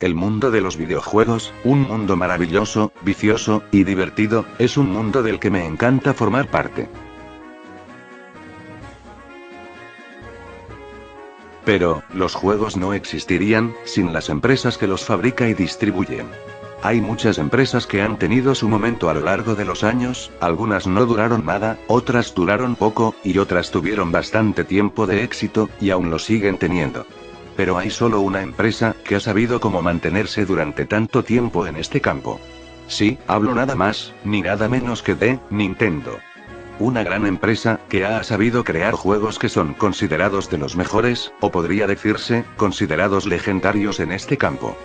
El mundo de los videojuegos, un mundo maravilloso, vicioso y divertido, es un mundo del que me encanta formar parte. Pero, los juegos no existirían sin las empresas que los fabrica y distribuyen. Hay muchas empresas que han tenido su momento a lo largo de los años, algunas no duraron nada, otras duraron poco, y otras tuvieron bastante tiempo de éxito, y aún lo siguen teniendo. Pero hay solo una empresa que ha sabido cómo mantenerse durante tanto tiempo en este campo. Sí, hablo nada más, ni nada menos que de Nintendo. Una gran empresa que ha sabido crear juegos que son considerados de los mejores, o podría decirse, considerados legendarios en este campo.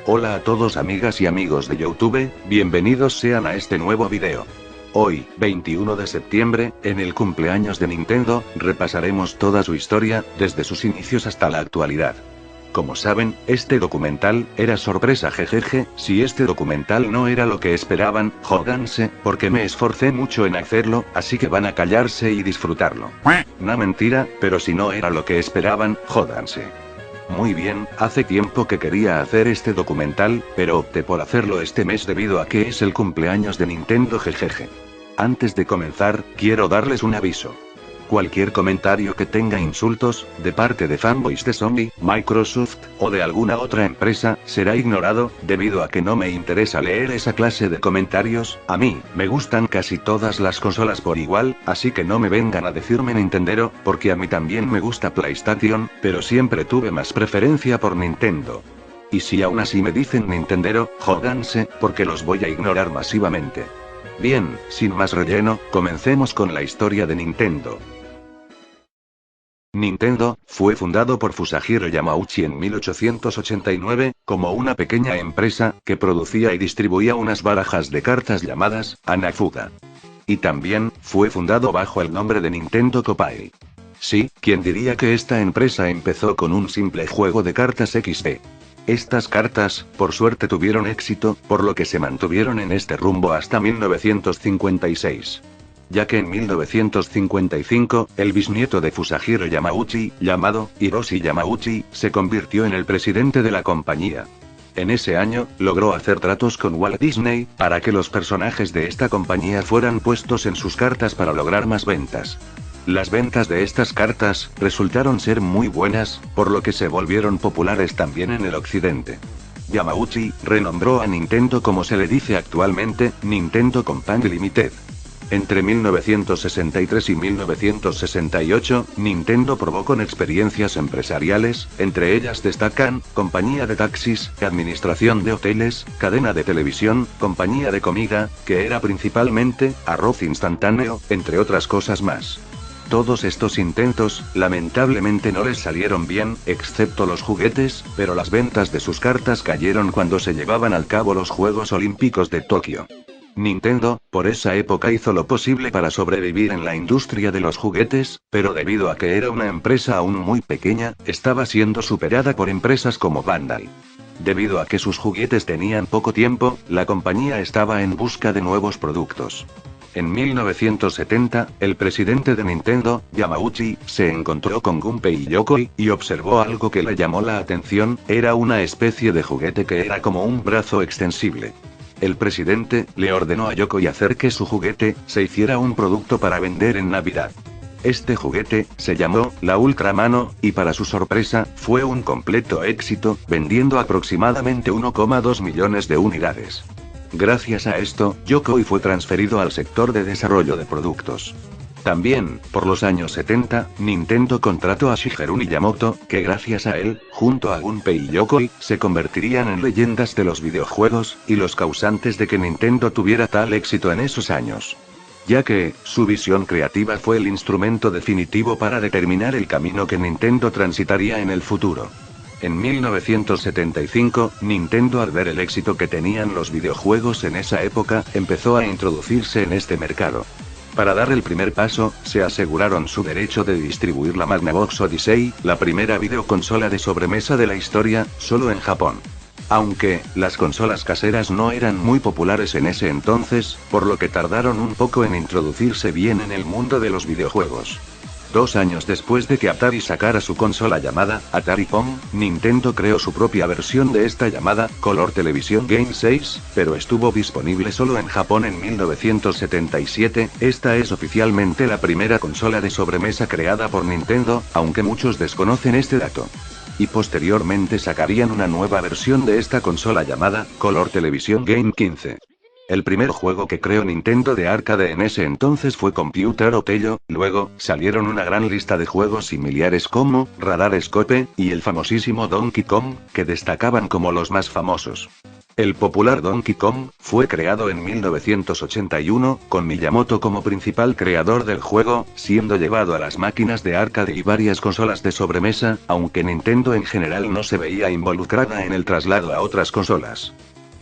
Hola a todos amigas y amigos de YouTube, bienvenidos sean a este nuevo video. Hoy, 21 de septiembre, en el cumpleaños de Nintendo, repasaremos toda su historia, desde sus inicios hasta la actualidad. Como saben, este documental era sorpresa jejeje, si este documental no era lo que esperaban, jódanse, porque me esforcé mucho en hacerlo, así que van a callarse y disfrutarlo. No mentira, pero si no era lo que esperaban, jódanse. Muy bien, hace tiempo que quería hacer este documental, pero opté por hacerlo este mes debido a que es el cumpleaños de Nintendo jejeje. Antes de comenzar, quiero darles un aviso. Cualquier comentario que tenga insultos, de parte de fanboys de Sony, Microsoft, o de alguna otra empresa, será ignorado, debido a que no me interesa leer esa clase de comentarios. A mí, me gustan casi todas las consolas por igual, así que no me vengan a decirme Nintendero, porque a mí también me gusta PlayStation, pero siempre tuve más preferencia por Nintendo. Y si aún así me dicen Nintendero, jódanse, porque los voy a ignorar masivamente. Bien, sin más relleno, comencemos con la historia de Nintendo. Nintendo fue fundado por Fusajiro Yamauchi en 1889, como una pequeña empresa que producía y distribuía unas barajas de cartas llamadas Hanafuda. Y también fue fundado bajo el nombre de Nintendo Kopai. Sí, ¿quién diría que esta empresa empezó con un simple juego de cartas XD? Estas cartas, por suerte tuvieron éxito, por lo que se mantuvieron en este rumbo hasta 1956. Ya que en 1955, el bisnieto de Fusajiro Yamauchi, llamado Hiroshi Yamauchi, se convirtió en el presidente de la compañía. En ese año, logró hacer tratos con Walt Disney, para que los personajes de esta compañía fueran puestos en sus cartas para lograr más ventas. Las ventas de estas cartas resultaron ser muy buenas, por lo que se volvieron populares también en el occidente. Yamauchi renombró a Nintendo como se le dice actualmente, Nintendo Company Limited. Entre 1963 y 1968, Nintendo probó con experiencias empresariales, entre ellas destacan, compañía de taxis, administración de hoteles, cadena de televisión, compañía de comida, que era principalmente, arroz instantáneo, entre otras cosas más. Todos estos intentos, lamentablemente no les salieron bien, excepto los juguetes, pero las ventas de sus cartas cayeron cuando se llevaban al cabo los Juegos Olímpicos de Tokio. Nintendo, por esa época hizo lo posible para sobrevivir en la industria de los juguetes, pero debido a que era una empresa aún muy pequeña, estaba siendo superada por empresas como Bandai. Debido a que sus juguetes tenían poco tiempo, la compañía estaba en busca de nuevos productos. En 1970, el presidente de Nintendo, Yamauchi, se encontró con Gunpei Yokoi, y observó algo que le llamó la atención, era una especie de juguete que era como un brazo extensible. El presidente le ordenó a Yokoi hacer que su juguete se hiciera un producto para vender en Navidad. Este juguete se llamó la Ultramano, y para su sorpresa, fue un completo éxito, vendiendo aproximadamente 1,2 millones de unidades. Gracias a esto, Yokoi fue transferido al sector de desarrollo de productos. También, por los años 70, Nintendo contrató a Shigeru Miyamoto, que gracias a él, junto a Gunpei y Yokoi, se convertirían en leyendas de los videojuegos, y los causantes de que Nintendo tuviera tal éxito en esos años. Ya que, su visión creativa fue el instrumento definitivo para determinar el camino que Nintendo transitaría en el futuro. En 1975, Nintendo, al ver el éxito que tenían los videojuegos en esa época, empezó a introducirse en este mercado. Para dar el primer paso, se aseguraron su derecho de distribuir la Magnavox Odyssey, la primera videoconsola de sobremesa de la historia, solo en Japón. Aunque, las consolas caseras no eran muy populares en ese entonces, por lo que tardaron un poco en introducirse bien en el mundo de los videojuegos. 2 años después de que Atari sacara su consola llamada Atari Pong, Nintendo creó su propia versión de esta llamada Color Television Game 6, pero estuvo disponible solo en Japón en 1977. Esta es oficialmente la primera consola de sobremesa creada por Nintendo, aunque muchos desconocen este dato. Y posteriormente sacarían una nueva versión de esta consola llamada Color Television Game 15. El primer juego que creó Nintendo de arcade en ese entonces fue Computer Othello, luego salieron una gran lista de juegos similares como Radar Scope y el famosísimo Donkey Kong, que destacaban como los más famosos. El popular Donkey Kong fue creado en 1981, con Miyamoto como principal creador del juego, siendo llevado a las máquinas de arcade y varias consolas de sobremesa, aunque Nintendo en general no se veía involucrada en el traslado a otras consolas.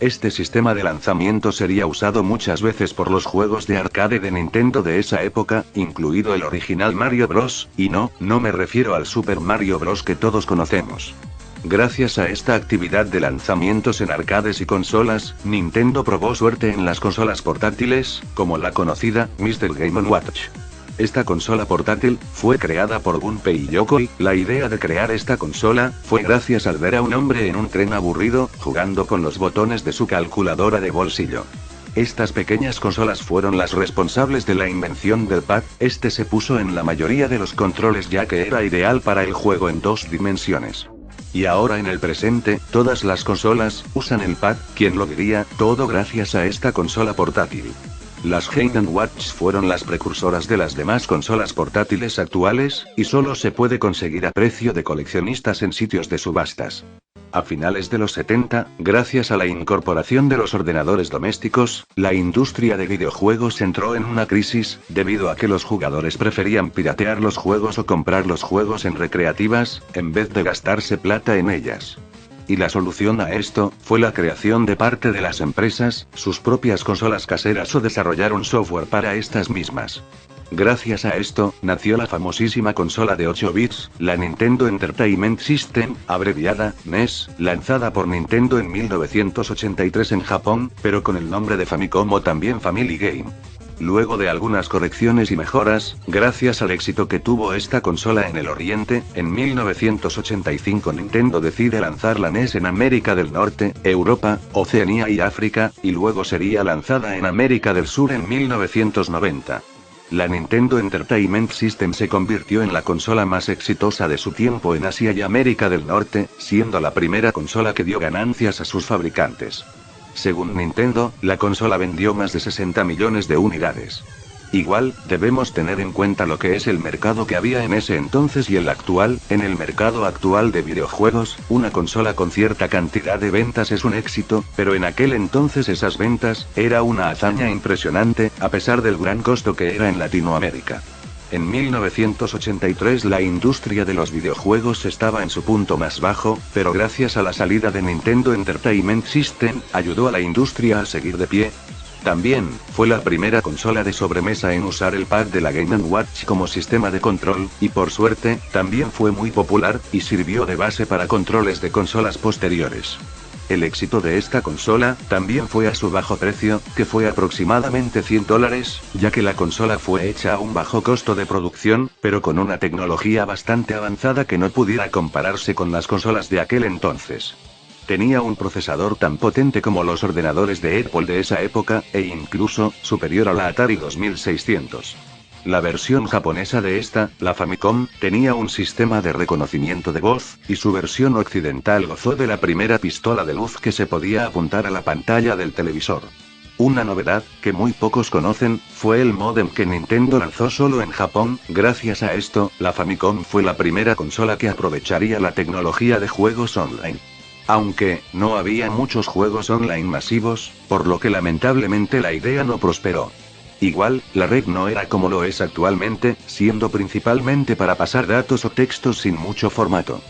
Este sistema de lanzamiento sería usado muchas veces por los juegos de arcade de Nintendo de esa época, incluido el original Mario Bros., y no me refiero al Super Mario Bros. Que todos conocemos. Gracias a esta actividad de lanzamientos en arcades y consolas, Nintendo probó suerte en las consolas portátiles, como la conocida Mr. Game & Watch. Esta consola portátil fue creada por Gunpei Yokoi. La idea de crear esta consola fue gracias al ver a un hombre en un tren aburrido, jugando con los botones de su calculadora de bolsillo. Estas pequeñas consolas fueron las responsables de la invención del pad. Este se puso en la mayoría de los controles ya que era ideal para el juego en 2 dimensiones. Y ahora en el presente, todas las consolas usan el pad, ¿quién lo diría? Todo gracias a esta consola portátil. Las Game & Watch fueron las precursoras de las demás consolas portátiles actuales, y solo se puede conseguir a precio de coleccionistas en sitios de subastas. A finales de los 70, gracias a la incorporación de los ordenadores domésticos, la industria de videojuegos entró en una crisis, debido a que los jugadores preferían piratear los juegos o comprar los juegos en recreativas, en vez de gastarse plata en ellas. Y la solución a esto fue la creación de parte de las empresas, sus propias consolas caseras o desarrollar un software para estas mismas. Gracias a esto, nació la famosísima consola de 8 bits, la Nintendo Entertainment System, abreviada NES, lanzada por Nintendo en 1983 en Japón, pero con el nombre de Famicom o también Family Game. Luego de algunas correcciones y mejoras, gracias al éxito que tuvo esta consola en el Oriente, en 1985 Nintendo decide lanzar la NES en América del Norte, Europa, Oceanía y África, y luego sería lanzada en América del Sur en 1990. La Nintendo Entertainment System se convirtió en la consola más exitosa de su tiempo en Asia y América del Norte, siendo la primera consola que dio ganancias a sus fabricantes. Según Nintendo, la consola vendió más de 60 millones de unidades. Igual, debemos tener en cuenta lo que es el mercado que había en ese entonces y el actual. En el mercado actual de videojuegos, una consola con cierta cantidad de ventas es un éxito, pero en aquel entonces esas ventas, era una hazaña impresionante, a pesar del gran costo que era en Latinoamérica. En 1983 la industria de los videojuegos estaba en su punto más bajo, pero gracias a la salida de Nintendo Entertainment System, ayudó a la industria a seguir de pie. También, fue la primera consola de sobremesa en usar el pad de la Game & Watch como sistema de control, y por suerte, también fue muy popular, y sirvió de base para controles de consolas posteriores. El éxito de esta consola, también fue a su bajo precio, que fue aproximadamente $100, ya que la consola fue hecha a un bajo costo de producción, pero con una tecnología bastante avanzada que no pudiera compararse con las consolas de aquel entonces. Tenía un procesador tan potente como los ordenadores de Apple de esa época, e incluso, superior a la Atari 2600. La versión japonesa de esta, la Famicom, tenía un sistema de reconocimiento de voz, y su versión occidental gozó de la primera pistola de luz que se podía apuntar a la pantalla del televisor. Una novedad, que muy pocos conocen, fue el módem que Nintendo lanzó solo en Japón. Gracias a esto, la Famicom fue la primera consola que aprovecharía la tecnología de juegos online. Aunque, no había muchos juegos online masivos, por lo que lamentablemente la idea no prosperó. Igual, la red no era como lo es actualmente, siendo principalmente para pasar datos o textos sin mucho formato.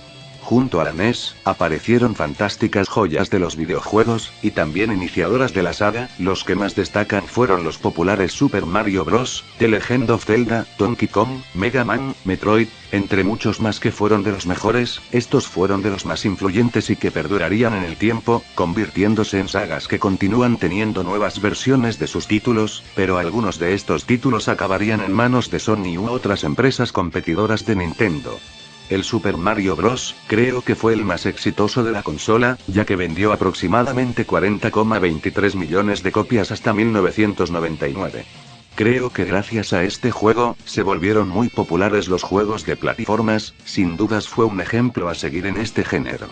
Junto a la NES, aparecieron fantásticas joyas de los videojuegos, y también iniciadoras de la saga. Los que más destacan fueron los populares Super Mario Bros., The Legend of Zelda, Donkey Kong, Mega Man, Metroid, entre muchos más que fueron de los mejores. Estos fueron de los más influyentes y que perdurarían en el tiempo, convirtiéndose en sagas que continúan teniendo nuevas versiones de sus títulos, pero algunos de estos títulos acabarían en manos de Sony u otras empresas competidoras de Nintendo. El Super Mario Bros. Creo que fue el más exitoso de la consola, ya que vendió aproximadamente 40,23 millones de copias hasta 1999. Creo que gracias a este juego, se volvieron muy populares los juegos de plataformas. Sin dudas fue un ejemplo a seguir en este género.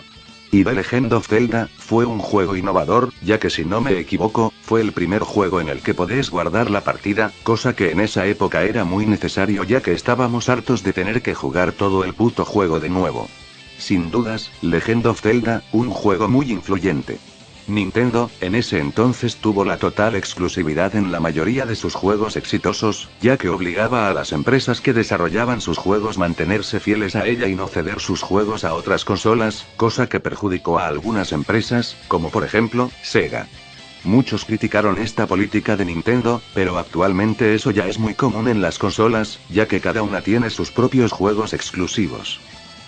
Y The Legend of Zelda, fue un juego innovador, ya que si no me equivoco, fue el primer juego en el que podés guardar la partida, cosa que en esa época era muy necesario ya que estábamos hartos de tener que jugar todo el puto juego de nuevo. Sin dudas, Legend of Zelda, un juego muy influyente. Nintendo, en ese entonces tuvo la total exclusividad en la mayoría de sus juegos exitosos, ya que obligaba a las empresas que desarrollaban sus juegos mantenerse fieles a ella y no ceder sus juegos a otras consolas, cosa que perjudicó a algunas empresas, como por ejemplo, Sega. Muchos criticaron esta política de Nintendo, pero actualmente eso ya es muy común en las consolas, ya que cada una tiene sus propios juegos exclusivos.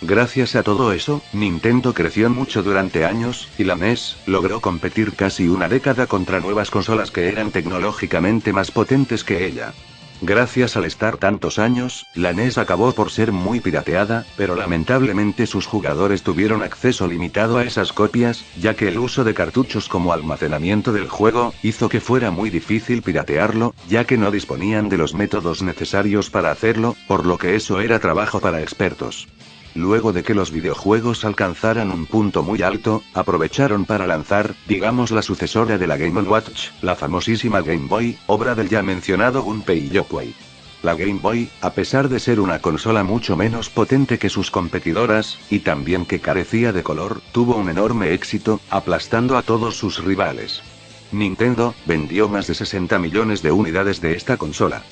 Gracias a todo eso, Nintendo creció mucho durante años, y la NES logró competir casi una década contra nuevas consolas que eran tecnológicamente más potentes que ella. Gracias al estar tantos años, la NES acabó por ser muy pirateada, pero lamentablemente sus jugadores tuvieron acceso limitado a esas copias, ya que el uso de cartuchos como almacenamiento del juego, hizo que fuera muy difícil piratearlo, ya que no disponían de los métodos necesarios para hacerlo, por lo que eso era trabajo para expertos. Luego de que los videojuegos alcanzaran un punto muy alto, aprovecharon para lanzar, digamos la sucesora de la Game & Watch, la famosísima Game Boy, obra del ya mencionado Gunpei Yokoi. La Game Boy, a pesar de ser una consola mucho menos potente que sus competidoras, y también que carecía de color, tuvo un enorme éxito, aplastando a todos sus rivales. Nintendo vendió más de 60 millones de unidades de esta consola.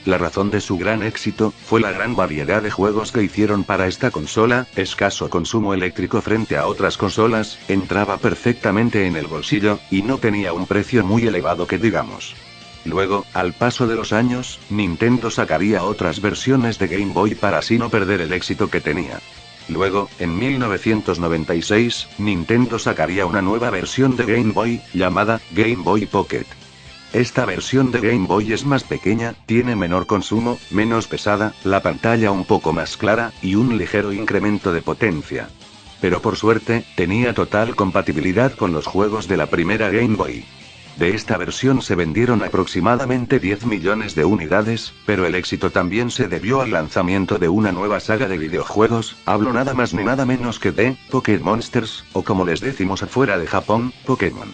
La razón de su gran éxito, fue la gran variedad de juegos que hicieron para esta consola, escaso consumo eléctrico frente a otras consolas, entraba perfectamente en el bolsillo, y no tenía un precio muy elevado que digamos. Luego, al paso de los años, Nintendo sacaría otras versiones de Game Boy para así no perder el éxito que tenía. Luego, en 1996, Nintendo sacaría una nueva versión de Game Boy, llamada Game Boy Pocket. Esta versión de Game Boy es más pequeña, tiene menor consumo, menos pesada, la pantalla un poco más clara, y un ligero incremento de potencia. Pero por suerte, tenía total compatibilidad con los juegos de la primera Game Boy. De esta versión se vendieron aproximadamente 10 millones de unidades, pero el éxito también se debió al lanzamiento de una nueva saga de videojuegos, hablo nada más ni nada menos que de Pokémon Monsters, o como les decimos afuera de Japón, Pokémon.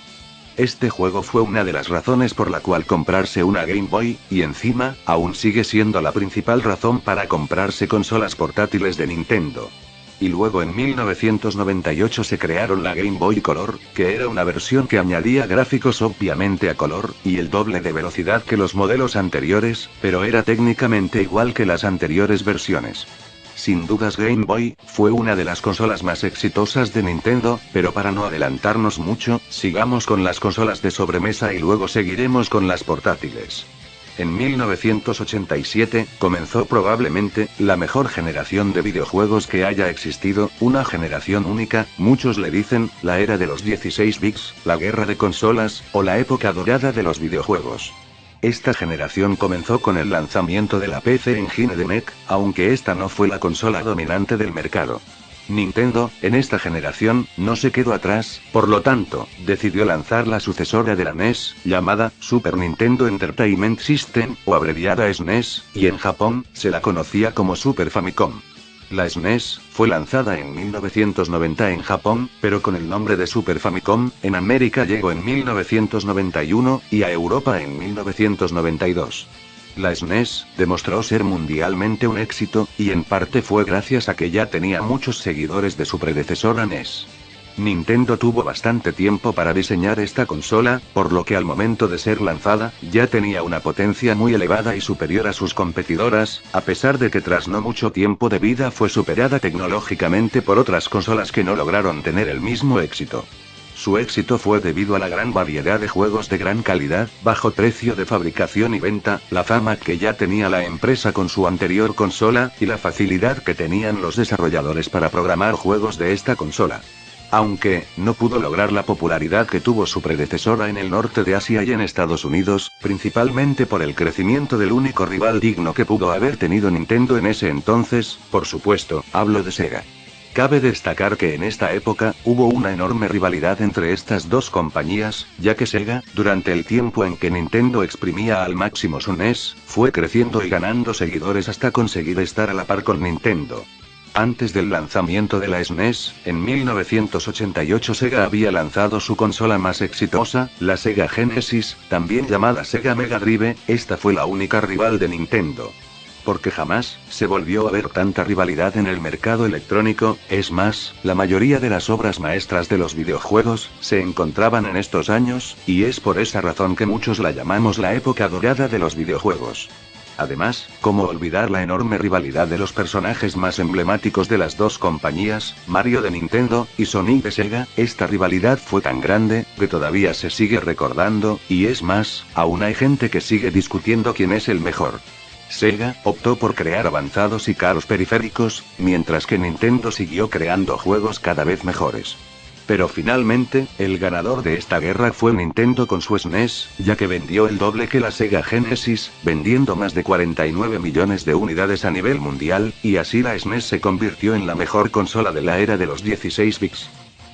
Este juego fue una de las razones por la cual comprarse una Game Boy, y encima, aún sigue siendo la principal razón para comprarse consolas portátiles de Nintendo. Y luego en 1998 se crearon la Game Boy Color, que era una versión que añadía gráficos obviamente a color, y el doble de velocidad que los modelos anteriores, pero era técnicamente igual que las anteriores versiones. Sin dudas Game Boy, fue una de las consolas más exitosas de Nintendo, pero para no adelantarnos mucho, sigamos con las consolas de sobremesa y luego seguiremos con las portátiles. En 1987, comenzó probablemente, la mejor generación de videojuegos que haya existido, una generación única, muchos le dicen, la era de los 16 bits, la guerra de consolas, o la época dorada de los videojuegos. Esta generación comenzó con el lanzamiento de la PC Engine de NEC, aunque esta no fue la consola dominante del mercado. Nintendo, en esta generación, no se quedó atrás, por lo tanto, decidió lanzar la sucesora de la NES, llamada Super Nintendo Entertainment System, o abreviada SNES, y en Japón, se la conocía como Super Famicom. La SNES, fue lanzada en 1990 en Japón, pero con el nombre de Super Famicom, en América llegó en 1991, y a Europa en 1992. La SNES, demostró ser mundialmente un éxito, y en parte fue gracias a que ya tenía muchos seguidores de su predecesora NES. Nintendo tuvo bastante tiempo para diseñar esta consola, por lo que al momento de ser lanzada, ya tenía una potencia muy elevada y superior a sus competidoras, a pesar de que tras no mucho tiempo de vida fue superada tecnológicamente por otras consolas que no lograron tener el mismo éxito. Su éxito fue debido a la gran variedad de juegos de gran calidad, bajo precio de fabricación y venta, la fama que ya tenía la empresa con su anterior consola, y la facilidad que tenían los desarrolladores para programar juegos de esta consola. Aunque, no pudo lograr la popularidad que tuvo su predecesora en el norte de Asia y en Estados Unidos, principalmente por el crecimiento del único rival digno que pudo haber tenido Nintendo en ese entonces, por supuesto, hablo de Sega. Cabe destacar que en esta época, hubo una enorme rivalidad entre estas dos compañías, ya que Sega, durante el tiempo en que Nintendo exprimía al máximo su NES, fue creciendo y ganando seguidores hasta conseguir estar a la par con Nintendo. Antes del lanzamiento de la SNES, en 1988 Sega había lanzado su consola más exitosa, la Sega Genesis, también llamada Sega Mega Drive. Esta fue la única rival de Nintendo. Porque jamás se volvió a ver tanta rivalidad en el mercado electrónico. Es más, la mayoría de las obras maestras de los videojuegos se encontraban en estos años, y es por esa razón que muchos la llamamos la época dorada de los videojuegos. Además, ¿cómo olvidar la enorme rivalidad de los personajes más emblemáticos de las dos compañías, Mario de Nintendo, y Sonic de Sega? Esta rivalidad fue tan grande, que todavía se sigue recordando, y es más, aún hay gente que sigue discutiendo quién es el mejor. Sega optó por crear avanzados y caros periféricos, mientras que Nintendo siguió creando juegos cada vez mejores. Pero finalmente, el ganador de esta guerra fue Nintendo con su SNES, ya que vendió el doble que la Sega Genesis, vendiendo más de 49 millones de unidades a nivel mundial, y así la SNES se convirtió en la mejor consola de la era de los 16 bits.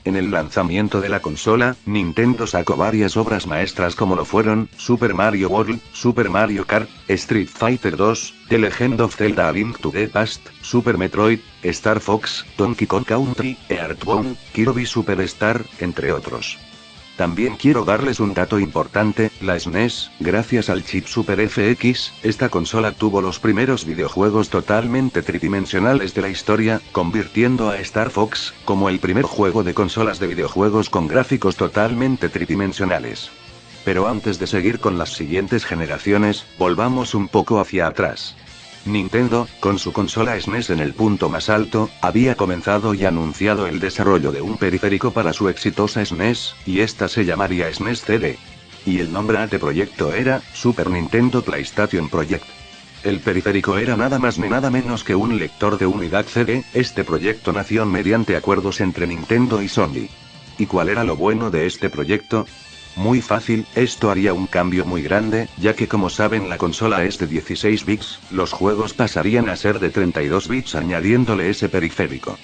En el lanzamiento de la consola, Nintendo sacó varias obras maestras como lo fueron Super Mario World, Super Mario Kart, Street Fighter 2, The Legend of Zelda: A Link to the Past, Super Metroid, Star Fox, Donkey Kong Country, Earthbound, Kirby Superstar, entre otros. También quiero darles un dato importante: la SNES, gracias al chip Super FX, esta consola tuvo los primeros videojuegos totalmente tridimensionales de la historia, convirtiendo a Star Fox como el primer juego de consolas de videojuegos con gráficos totalmente tridimensionales. Pero antes de seguir con las siguientes generaciones, volvamos un poco hacia atrás. Nintendo, con su consola SNES en el punto más alto, había comenzado y anunciado el desarrollo de un periférico para su exitosa SNES, y esta se llamaría SNES CD. Y el nombre de proyecto era Super Nintendo PlayStation Project. El periférico era nada más ni nada menos que un lector de unidad CD. Este proyecto nació mediante acuerdos entre Nintendo y Sony. ¿Y cuál era lo bueno de este proyecto? Muy fácil, esto haría un cambio muy grande, ya que como saben la consola es de 16 bits, los juegos pasarían a ser de 32 bits añadiéndole ese periférico.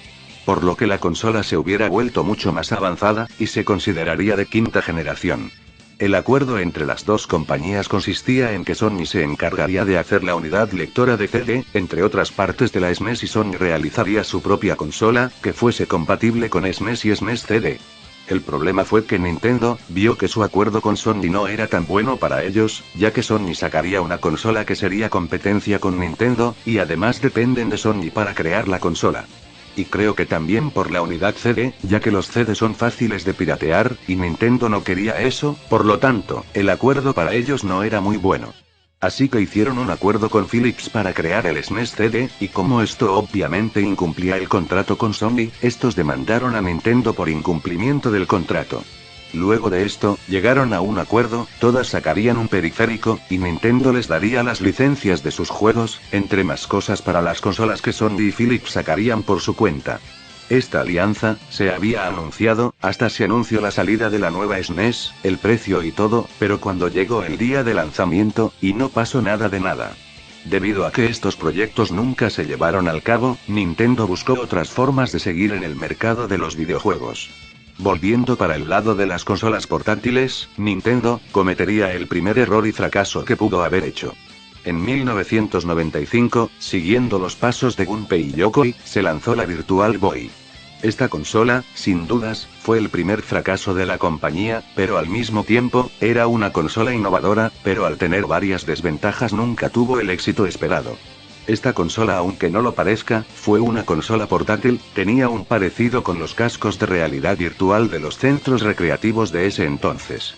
Por lo que la consola se hubiera vuelto mucho más avanzada, y se consideraría de quinta generación. El acuerdo entre las dos compañías consistía en que Sony se encargaría de hacer la unidad lectora de CD, entre otras partes de la SNES, y Sony realizaría su propia consola, que fuese compatible con SNES y SNES CD. El problema fue que Nintendo vio que su acuerdo con Sony no era tan bueno para ellos, ya que Sony sacaría una consola que sería competencia con Nintendo, y además dependen de Sony para crear la consola. Y creo que también por la unidad CD, ya que los CD son fáciles de piratear, y Nintendo no quería eso, por lo tanto, el acuerdo para ellos no era muy bueno. Así que hicieron un acuerdo con Philips para crear el SNES CD, y como esto obviamente incumplía el contrato con Sony, estos demandaron a Nintendo por incumplimiento del contrato. Luego de esto, llegaron a un acuerdo, todas sacarían un periférico, y Nintendo les daría las licencias de sus juegos, entre más cosas para las consolas que Sony y Philips sacarían por su cuenta. Esta alianza se había anunciado, hasta se anunció la salida de la nueva SNES, el precio y todo, pero cuando llegó el día de lanzamiento, y no pasó nada de nada. Debido a que estos proyectos nunca se llevaron al cabo, Nintendo buscó otras formas de seguir en el mercado de los videojuegos. Volviendo para el lado de las consolas portátiles, Nintendo cometería el primer error y fracaso que pudo haber hecho. En 1995, siguiendo los pasos de Gunpei Yokoi, se lanzó la Virtual Boy. Esta consola, sin dudas, fue el primer fracaso de la compañía, pero al mismo tiempo, era una consola innovadora, pero al tener varias desventajas nunca tuvo el éxito esperado. Esta consola, aunque no lo parezca, fue una consola portátil, tenía un parecido con los cascos de realidad virtual de los centros recreativos de ese entonces.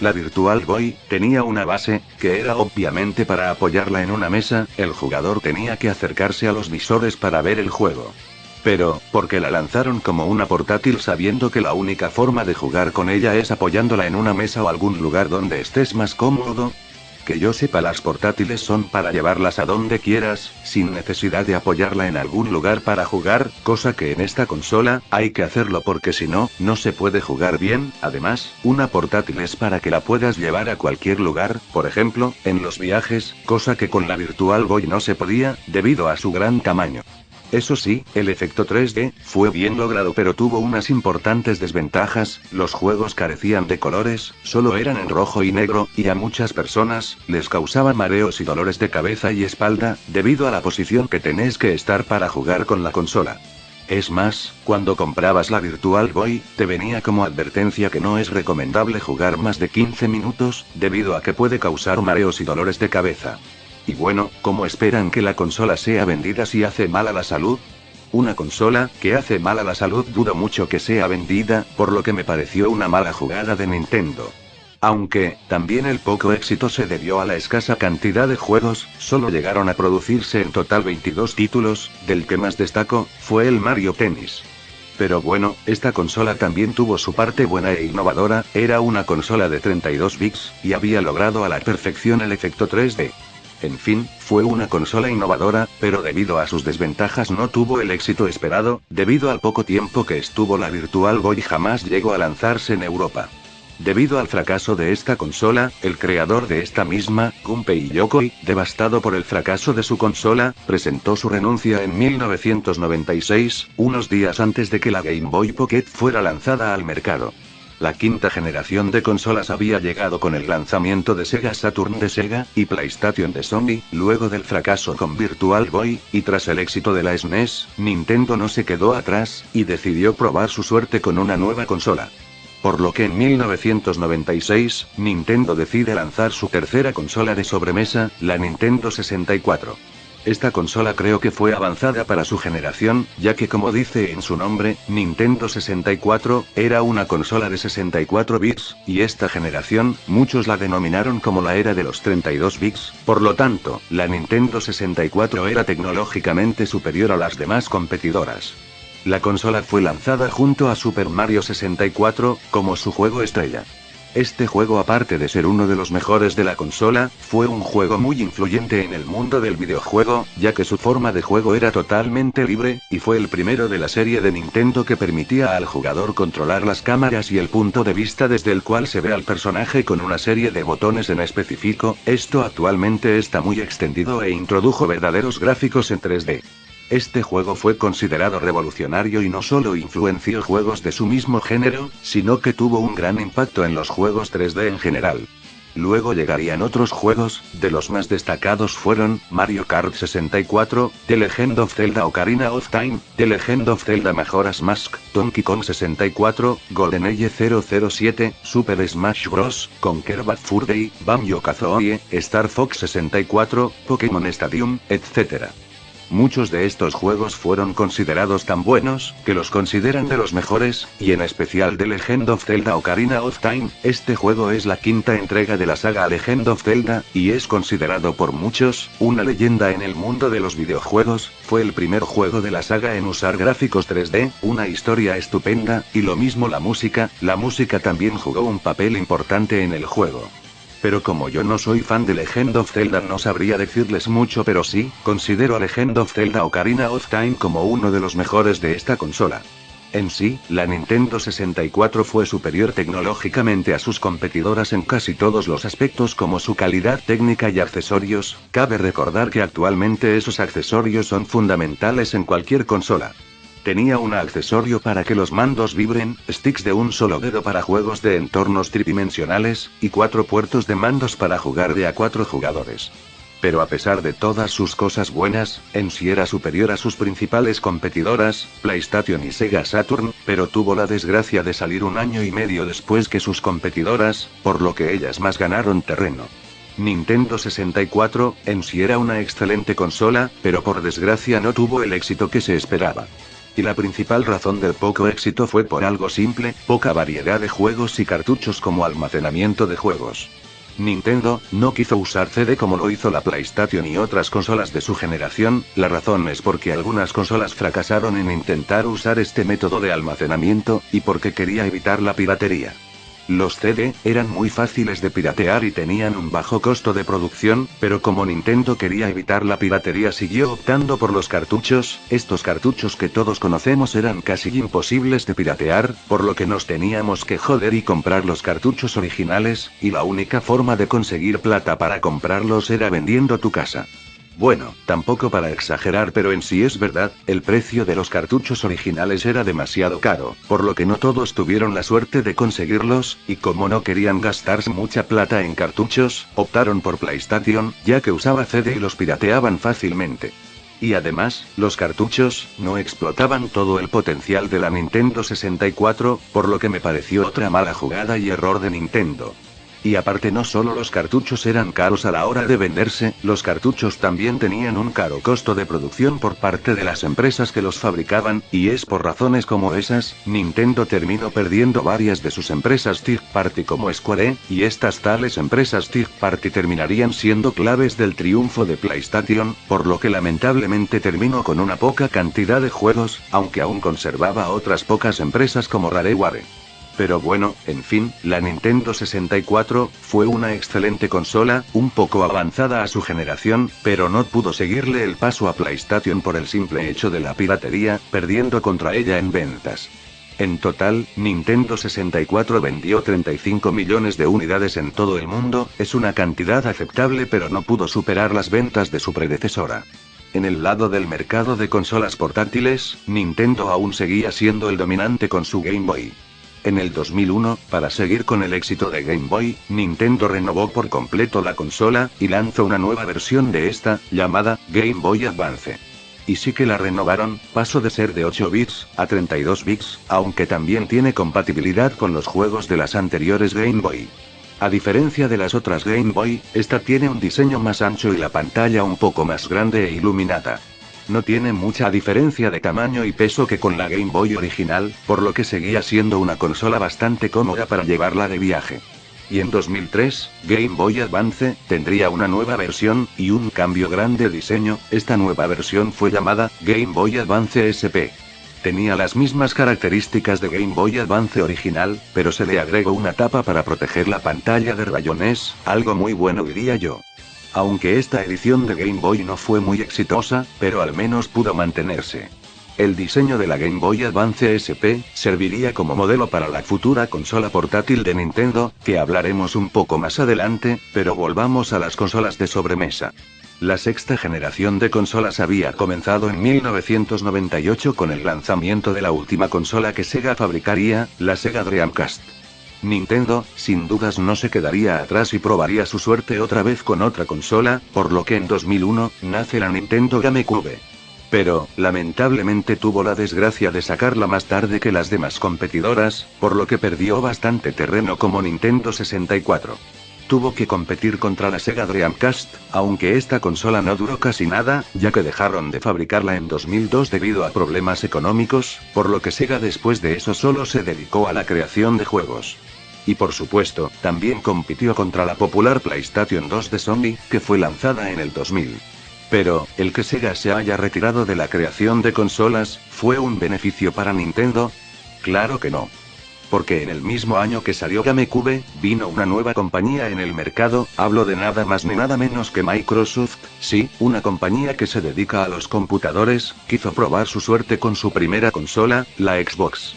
La Virtual Boy tenía una base, que era obviamente para apoyarla en una mesa, el jugador tenía que acercarse a los visores para ver el juego. Pero, ¿por qué la lanzaron como una portátil sabiendo que la única forma de jugar con ella es apoyándola en una mesa o algún lugar donde estés más cómodo? Que yo sepa, las portátiles son para llevarlas a donde quieras, sin necesidad de apoyarla en algún lugar para jugar, cosa que en esta consola, hay que hacerlo porque si no, no se puede jugar bien. Además, una portátil es para que la puedas llevar a cualquier lugar, por ejemplo, en los viajes, cosa que con la Virtual Boy no se podía, debido a su gran tamaño. Eso sí, el efecto 3D fue bien logrado, pero tuvo unas importantes desventajas: los juegos carecían de colores, solo eran en rojo y negro, y a muchas personas les causaban mareos y dolores de cabeza y espalda, debido a la posición que tenés que estar para jugar con la consola. Es más, cuando comprabas la Virtual Boy, te venía como advertencia que no es recomendable jugar más de 15 minutos, debido a que puede causar mareos y dolores de cabeza. Y bueno, ¿cómo esperan que la consola sea vendida si hace mal a la salud? Una consola que hace mal a la salud, dudo mucho que sea vendida, por lo que me pareció una mala jugada de Nintendo. Aunque, también el poco éxito se debió a la escasa cantidad de juegos, solo llegaron a producirse en total 22 títulos, del que más destacó, fue el Mario Tennis. Pero bueno, esta consola también tuvo su parte buena e innovadora, era una consola de 32 bits, y había logrado a la perfección el efecto 3D. En fin, fue una consola innovadora, pero debido a sus desventajas no tuvo el éxito esperado, debido al poco tiempo que estuvo la Virtual Boy jamás llegó a lanzarse en Europa. Debido al fracaso de esta consola, el creador de esta misma, Gunpei Yokoi, devastado por el fracaso de su consola, presentó su renuncia en 1996, unos días antes de que la Game Boy Pocket fuera lanzada al mercado. La quinta generación de consolas había llegado con el lanzamiento de Sega Saturn de Sega, y PlayStation de Sony, luego del fracaso con Virtual Boy, y tras el éxito de la SNES, Nintendo no se quedó atrás, y decidió probar su suerte con una nueva consola. Por lo que en 1996, Nintendo decide lanzar su tercera consola de sobremesa, la Nintendo 64. Esta consola creo que fue avanzada para su generación, ya que como dice en su nombre, Nintendo 64, era una consola de 64 bits, y esta generación, muchos la denominaron como la era de los 32 bits, por lo tanto, la Nintendo 64 era tecnológicamente superior a las demás competidoras. La consola fue lanzada junto a Super Mario 64, como su juego estrella. Este juego, aparte de ser uno de los mejores de la consola, fue un juego muy influyente en el mundo del videojuego, ya que su forma de juego era totalmente libre, y fue el primero de la serie de Nintendo que permitía al jugador controlar las cámaras y el punto de vista desde el cual se ve al personaje con una serie de botones en específico. Esto actualmente está muy extendido e introdujo verdaderos gráficos en 3D. Este juego fue considerado revolucionario y no solo influenció juegos de su mismo género, sino que tuvo un gran impacto en los juegos 3D en general. Luego llegarían otros juegos, de los más destacados fueron Mario Kart 64, The Legend of Zelda Ocarina of Time, The Legend of Zelda Majora's Mask, Donkey Kong 64, GoldenEye 007, Super Smash Bros., Conquer Bad Fur Day, Banjo-Kazooie, Star Fox 64, Pokémon Stadium, etc. Muchos de estos juegos fueron considerados tan buenos, que los consideran de los mejores, y en especial The Legend of Zelda Ocarina of Time. Este juego es la quinta entrega de la saga Legend of Zelda, y es considerado por muchos, una leyenda en el mundo de los videojuegos. Fue el primer juego de la saga en usar gráficos 3D, una historia estupenda, y lo mismo la música también jugó un papel importante en el juego. Pero como yo no soy fan de Legend of Zelda no sabría decirles mucho, pero sí, considero a Legend of Zelda Ocarina of Time como uno de los mejores de esta consola. En sí, la Nintendo 64 fue superior tecnológicamente a sus competidoras en casi todos los aspectos, como su calidad técnica y accesorios. Cabe recordar que actualmente esos accesorios son fundamentales en cualquier consola. Tenía un accesorio para que los mandos vibren, sticks de un solo dedo para juegos de entornos tridimensionales, y 4 puertos de mandos para jugar de a 4 jugadores. Pero a pesar de todas sus cosas buenas, en sí era superior a sus principales competidoras, PlayStation y Sega Saturn, pero tuvo la desgracia de salir un año y medio después que sus competidoras, por lo que ellas más ganaron terreno. Nintendo 64, en sí era una excelente consola, pero por desgracia no tuvo el éxito que se esperaba. Y la principal razón del poco éxito fue por algo simple, poca variedad de juegos y cartuchos como almacenamiento de juegos. Nintendo no quiso usar CD como lo hizo la PlayStation y otras consolas de su generación. La razón es porque algunas consolas fracasaron en intentar usar este método de almacenamiento, y porque quería evitar la piratería. Los CD eran muy fáciles de piratear y tenían un bajo costo de producción, pero como Nintendo quería evitar la piratería siguió optando por los cartuchos. Estos cartuchos que todos conocemos eran casi imposibles de piratear, por lo que nos teníamos que joder y comprar los cartuchos originales, y la única forma de conseguir plata para comprarlos era vendiendo tu casa. Bueno, tampoco para exagerar, pero en sí es verdad, el precio de los cartuchos originales era demasiado caro, por lo que no todos tuvieron la suerte de conseguirlos, y como no querían gastarse mucha plata en cartuchos, optaron por PlayStation, ya que usaba CD y los pirateaban fácilmente. Y además, los cartuchos no explotaban todo el potencial de la Nintendo 64, por lo que me pareció otra mala jugada y error de Nintendo. Y aparte no solo los cartuchos eran caros a la hora de venderse, los cartuchos también tenían un caro costo de producción por parte de las empresas que los fabricaban, y es por razones como esas, Nintendo terminó perdiendo varias de sus empresas third party como Square, y estas tales empresas third party terminarían siendo claves del triunfo de PlayStation, por lo que lamentablemente terminó con una poca cantidad de juegos, aunque aún conservaba otras pocas empresas como Rareware. Pero bueno, en fin, la Nintendo 64 fue una excelente consola, un poco avanzada a su generación, pero no pudo seguirle el paso a PlayStation por el simple hecho de la piratería, perdiendo contra ella en ventas. En total, Nintendo 64 vendió 35 millones de unidades en todo el mundo, es una cantidad aceptable, pero no pudo superar las ventas de su predecesora. En el lado del mercado de consolas portátiles, Nintendo aún seguía siendo el dominante con su Game Boy. En el 2001, para seguir con el éxito de Game Boy, Nintendo renovó por completo la consola, y lanzó una nueva versión de esta, llamada Game Boy Advance. Y sí que la renovaron, pasó de ser de 8 bits a 32 bits, aunque también tiene compatibilidad con los juegos de las anteriores Game Boy. A diferencia de las otras Game Boy, esta tiene un diseño más ancho y la pantalla un poco más grande e iluminada. No tiene mucha diferencia de tamaño y peso que con la Game Boy original, por lo que seguía siendo una consola bastante cómoda para llevarla de viaje. Y en 2003, Game Boy Advance tendría una nueva versión, y un cambio grande de diseño. Esta nueva versión fue llamada Game Boy Advance SP. Tenía las mismas características de Game Boy Advance original, pero se le agregó una tapa para proteger la pantalla de rayones, algo muy bueno diría yo. Aunque esta edición de Game Boy no fue muy exitosa, pero al menos pudo mantenerse. El diseño de la Game Boy Advance SP serviría como modelo para la futura consola portátil de Nintendo, que hablaremos un poco más adelante, pero volvamos a las consolas de sobremesa. La sexta generación de consolas había comenzado en 1998 con el lanzamiento de la última consola que Sega fabricaría, la Sega Dreamcast. Nintendo, sin dudas no se quedaría atrás y probaría su suerte otra vez con otra consola, por lo que en 2001, nace la Nintendo GameCube. Pero, lamentablemente tuvo la desgracia de sacarla más tarde que las demás competidoras, por lo que perdió bastante terreno como Nintendo 64. Tuvo que competir contra la Sega Dreamcast, aunque esta consola no duró casi nada, ya que dejaron de fabricarla en 2002 debido a problemas económicos, por lo que Sega después de eso solo se dedicó a la creación de juegos. Y por supuesto, también compitió contra la popular PlayStation 2 de Sony, que fue lanzada en el 2000. Pero, el que Sega se haya retirado de la creación de consolas, ¿fue un beneficio para Nintendo? Claro que no. Porque en el mismo año que salió GameCube, vino una nueva compañía en el mercado, hablo de nada más ni nada menos que Microsoft, sí, una compañía que se dedica a los computadores, quiso probar su suerte con su primera consola, la Xbox.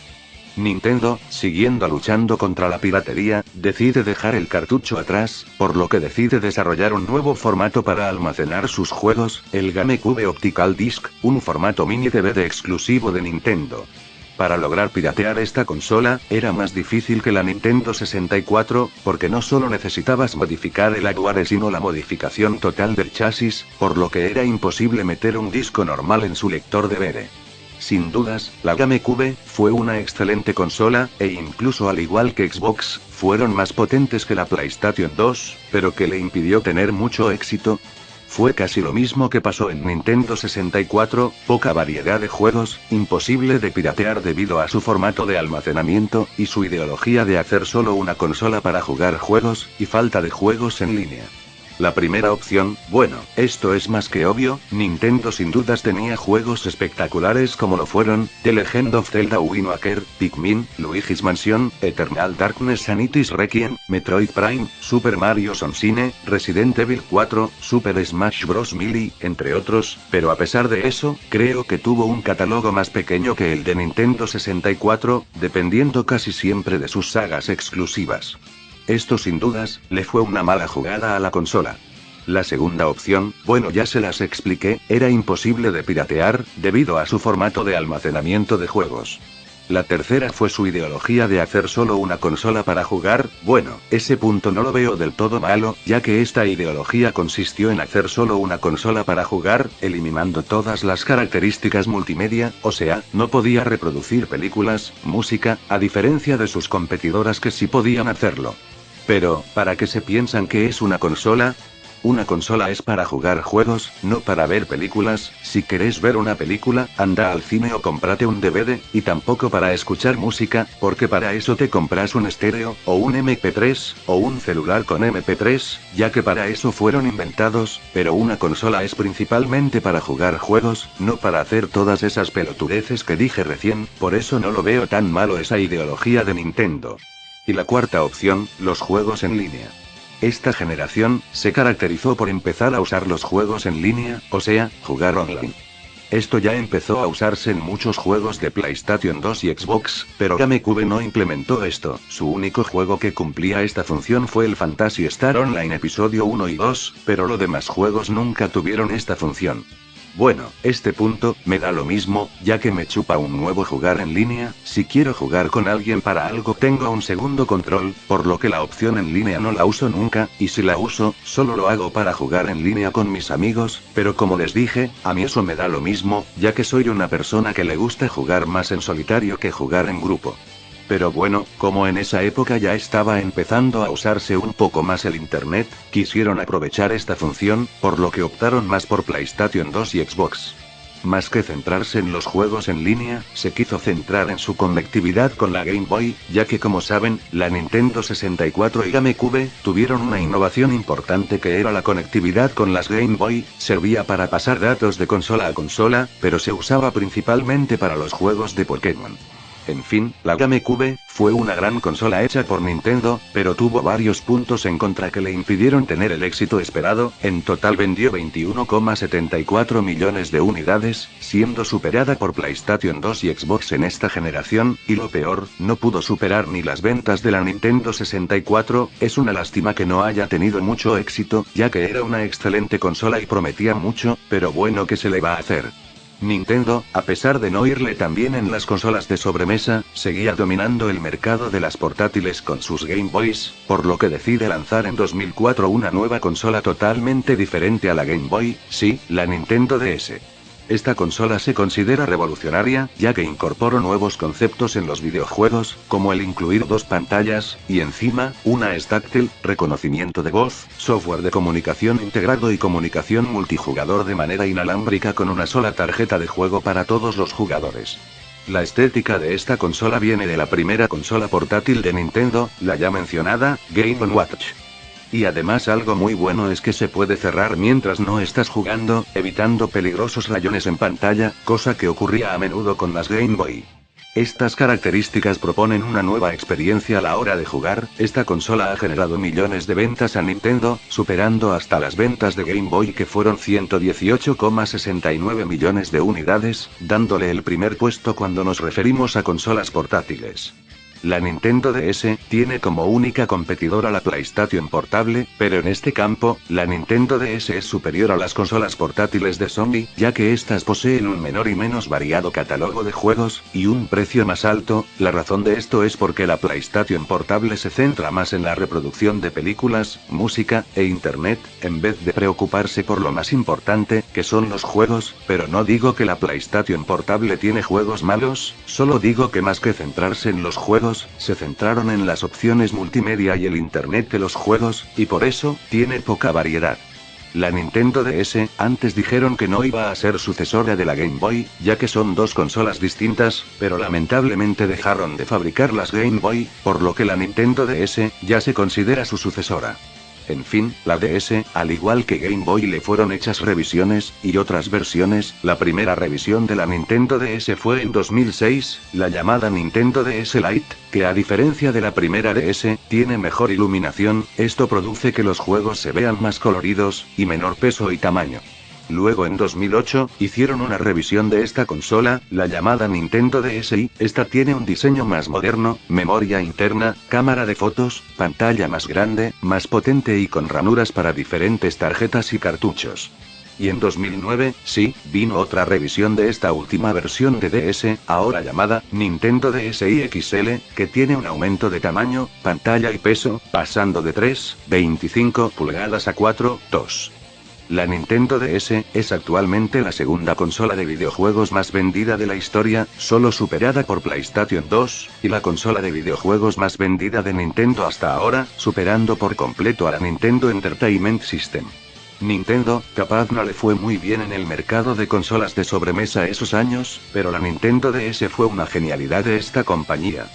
Nintendo, siguiendo luchando contra la piratería, decide dejar el cartucho atrás, por lo que decide desarrollar un nuevo formato para almacenar sus juegos, el GameCube Optical Disc, un formato mini DVD exclusivo de Nintendo. Para lograr piratear esta consola, era más difícil que la Nintendo 64, porque no solo necesitabas modificar el hardware sino la modificación total del chasis, por lo que era imposible meter un disco normal en su lector DVD. Sin dudas, la GameCube fue una excelente consola, e incluso al igual que Xbox, fueron más potentes que la PlayStation 2, pero que le impidió tener mucho éxito. Fue casi lo mismo que pasó en Nintendo 64, poca variedad de juegos, imposible de piratear debido a su formato de almacenamiento, y su ideología de hacer solo una consola para jugar juegos, y falta de juegos en línea. La primera opción, bueno, esto es más que obvio, Nintendo sin dudas tenía juegos espectaculares como lo fueron, The Legend of Zelda Wind Waker, Pikmin, Luigi's Mansion, Eternal Darkness Sanity's Requiem, Metroid Prime, Super Mario Sunshine, Resident Evil 4, Super Smash Bros. Melee, entre otros, pero a pesar de eso, creo que tuvo un catálogo más pequeño que el de Nintendo 64, dependiendo casi siempre de sus sagas exclusivas. Esto sin dudas, le fue una mala jugada a la consola. La segunda opción, bueno ya se las expliqué, era imposible de piratear, debido a su formato de almacenamiento de juegos. La tercera fue su ideología de hacer solo una consola para jugar, bueno, ese punto no lo veo del todo malo, ya que esta ideología consistió en hacer solo una consola para jugar, eliminando todas las características multimedia, o sea, no podía reproducir películas, música, a diferencia de sus competidoras que sí podían hacerlo. Pero, ¿para qué se piensan que es una consola? Una consola es para jugar juegos, no para ver películas. Si querés ver una película, anda al cine o cómprate un DVD, y tampoco para escuchar música, porque para eso te compras un estéreo, o un MP3, o un celular con MP3, ya que para eso fueron inventados, pero una consola es principalmente para jugar juegos, no para hacer todas esas pelotudeces que dije recién, por eso no lo veo tan malo esa ideología de Nintendo. Y la cuarta opción, los juegos en línea. Esta generación se caracterizó por empezar a usar los juegos en línea, o sea, jugar online. Esto ya empezó a usarse en muchos juegos de PlayStation 2 y Xbox, pero GameCube no implementó esto. Su único juego que cumplía esta función fue el Phantasy Star Online Episodio 1 y 2, pero los demás juegos nunca tuvieron esta función. Bueno, este punto, me da lo mismo, ya que me chupa un nuevo jugar en línea. Si quiero jugar con alguien para algo tengo un segundo control, por lo que la opción en línea no la uso nunca, y si la uso, solo lo hago para jugar en línea con mis amigos, pero como les dije, a mí eso me da lo mismo, ya que soy una persona que le gusta jugar más en solitario que jugar en grupo. Pero bueno, como en esa época ya estaba empezando a usarse un poco más el internet, quisieron aprovechar esta función, por lo que optaron más por PlayStation 2 y Xbox. Más que centrarse en los juegos en línea, se quiso centrar en su conectividad con la Game Boy, ya que como saben, la Nintendo 64 y GameCube tuvieron una innovación importante que era la conectividad con las Game Boy. Servía para pasar datos de consola a consola, pero se usaba principalmente para los juegos de Pokémon. En fin, la GameCube fue una gran consola hecha por Nintendo, pero tuvo varios puntos en contra que le impidieron tener el éxito esperado. En total vendió 21,74 millones de unidades, siendo superada por PlayStation 2 y Xbox en esta generación, y lo peor, no pudo superar ni las ventas de la Nintendo 64. Es una lástima que no haya tenido mucho éxito, ya que era una excelente consola y prometía mucho, pero bueno, ¿qué se le va a hacer? Nintendo, a pesar de no irle tan bien en las consolas de sobremesa, seguía dominando el mercado de las portátiles con sus Game Boys, por lo que decide lanzar en 2004 una nueva consola totalmente diferente a la Game Boy, sí, la Nintendo DS. Esta consola se considera revolucionaria, ya que incorporó nuevos conceptos en los videojuegos, como el incluir dos pantallas, y encima, una es táctil, reconocimiento de voz, software de comunicación integrado y comunicación multijugador de manera inalámbrica con una sola tarjeta de juego para todos los jugadores. La estética de esta consola viene de la primera consola portátil de Nintendo, la ya mencionada, Game & Watch. Y además algo muy bueno es que se puede cerrar mientras no estás jugando, evitando peligrosos rayones en pantalla, cosa que ocurría a menudo con las Game Boy. Estas características proponen una nueva experiencia a la hora de jugar. Esta consola ha generado millones de ventas a Nintendo, superando hasta las ventas de Game Boy que fueron 118,69 millones de unidades, dándole el primer puesto cuando nos referimos a consolas portátiles. La Nintendo DS tiene como única competidora la PlayStation Portable, pero en este campo, la Nintendo DS es superior a las consolas portátiles de Sony, ya que estas poseen un menor y menos variado catálogo de juegos, y un precio más alto. La razón de esto es porque la PlayStation Portable se centra más en la reproducción de películas, música, e internet, en vez de preocuparse por lo más importante, que son los juegos, pero no digo que la PlayStation Portable tiene juegos malos, solo digo que más que centrarse en los juegos, se centraron en las opciones multimedia y el internet de los juegos, y por eso, tiene poca variedad. La Nintendo DS, antes dijeron que no iba a ser sucesora de la Game Boy, ya que son dos consolas distintas, pero lamentablemente dejaron de fabricar las Game Boy, por lo que la Nintendo DS, ya se considera su sucesora. En fin, la DS, al igual que Game Boy, le fueron hechas revisiones, y otras versiones. La primera revisión de la Nintendo DS fue en 2006, la llamada Nintendo DS Lite, que a diferencia de la primera DS, tiene mejor iluminación, esto produce que los juegos se vean más coloridos, y menor peso y tamaño. Luego en 2008, hicieron una revisión de esta consola, la llamada Nintendo DSi, esta tiene un diseño más moderno, memoria interna, cámara de fotos, pantalla más grande, más potente y con ranuras para diferentes tarjetas y cartuchos. Y en 2009, sí, vino otra revisión de esta última versión de DS, ahora llamada Nintendo DSi XL, que tiene un aumento de tamaño, pantalla y peso, pasando de 3,25 pulgadas a 4,2. La Nintendo DS es actualmente la segunda consola de videojuegos más vendida de la historia, solo superada por PlayStation 2, y la consola de videojuegos más vendida de Nintendo hasta ahora, superando por completo a la Nintendo Entertainment System. Nintendo, capaz no le fue muy bien en el mercado de consolas de sobremesa esos años, pero la Nintendo DS fue una genialidad de esta compañía.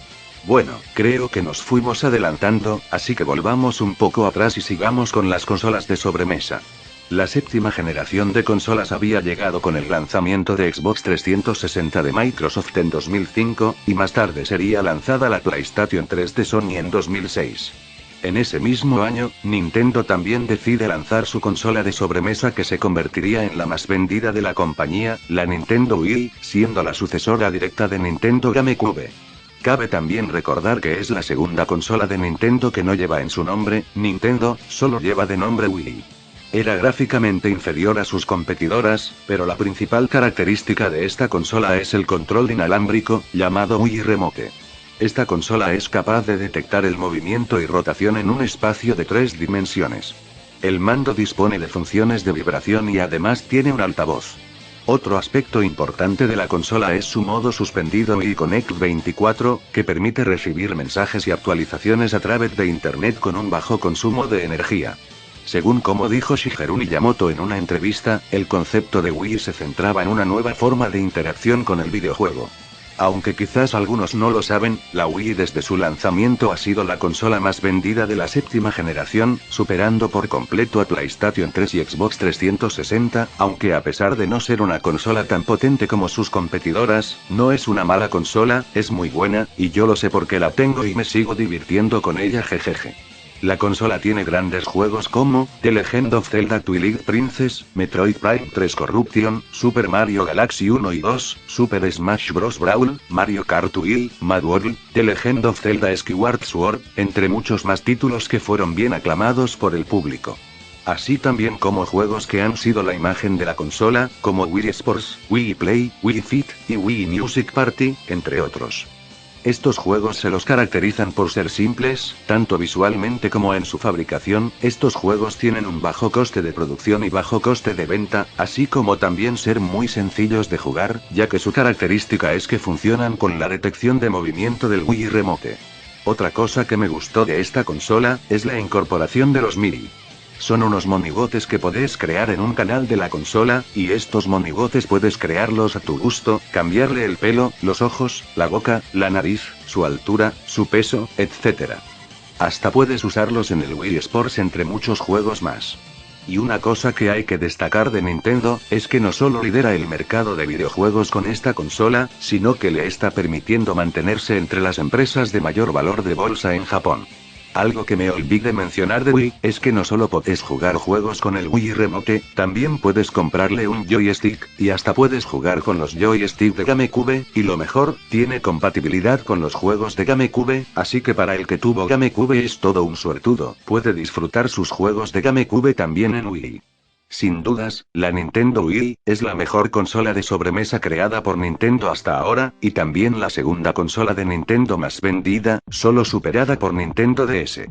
Bueno, creo que nos fuimos adelantando, así que volvamos un poco atrás y sigamos con las consolas de sobremesa. La séptima generación de consolas había llegado con el lanzamiento de Xbox 360 de Microsoft en 2005, y más tarde sería lanzada la PlayStation 3 de Sony en 2006. En ese mismo año, Nintendo también decide lanzar su consola de sobremesa que se convertiría en la más vendida de la compañía, la Nintendo Wii, siendo la sucesora directa de Nintendo GameCube. Cabe también recordar que es la segunda consola de Nintendo que no lleva en su nombre, Nintendo, solo lleva de nombre Wii. Era gráficamente inferior a sus competidoras, pero la principal característica de esta consola es el control inalámbrico, llamado Wii Remote. Esta consola es capaz de detectar el movimiento y rotación en un espacio de 3 dimensiones. El mando dispone de funciones de vibración y además tiene un altavoz. Otro aspecto importante de la consola es su modo suspendido Wii Connect 24, que permite recibir mensajes y actualizaciones a través de Internet con un bajo consumo de energía. Según como dijo Shigeru Miyamoto en una entrevista, el concepto de Wii se centraba en una nueva forma de interacción con el videojuego. Aunque quizás algunos no lo saben, la Wii desde su lanzamiento ha sido la consola más vendida de la séptima generación, superando por completo a PlayStation 3 y Xbox 360, aunque a pesar de no ser una consola tan potente como sus competidoras, no es una mala consola, es muy buena, y yo lo sé porque la tengo y me sigo divirtiendo con ella, jejeje. La consola tiene grandes juegos como The Legend of Zelda Twilight Princess, Metroid Prime 3 Corruption, Super Mario Galaxy 1 y 2, Super Smash Bros. Brawl, Mario Kart Wii, Mad World, The Legend of Zelda Skyward Sword, entre muchos más títulos que fueron bien aclamados por el público. Así también como juegos que han sido la imagen de la consola, como Wii Sports, Wii Play, Wii Fit, y Wii Music Party, entre otros. Estos juegos se los caracterizan por ser simples, tanto visualmente como en su fabricación. Estos juegos tienen un bajo coste de producción y bajo coste de venta, así como también ser muy sencillos de jugar, ya que su característica es que funcionan con la detección de movimiento del Wii Remote. Otra cosa que me gustó de esta consola, es la incorporación de los MIDI. Son unos monigotes que podés crear en un canal de la consola, y estos monigotes puedes crearlos a tu gusto, cambiarle el pelo, los ojos, la boca, la nariz, su altura, su peso, etc. Hasta puedes usarlos en el Wii Sports entre muchos juegos más. Y una cosa que hay que destacar de Nintendo, es que no solo lidera el mercado de videojuegos con esta consola, sino que le está permitiendo mantenerse entre las empresas de mayor valor de bolsa en Japón. Algo que me olvidé mencionar de Wii, es que no solo podés jugar juegos con el Wii Remote, también puedes comprarle un joystick, y hasta puedes jugar con los joysticks de GameCube, y lo mejor, tiene compatibilidad con los juegos de GameCube, así que para el que tuvo GameCube es todo un suertudo, puede disfrutar sus juegos de GameCube también en Wii. Sin dudas, la Nintendo Wii es la mejor consola de sobremesa creada por Nintendo hasta ahora, y también la segunda consola de Nintendo más vendida, solo superada por Nintendo DS.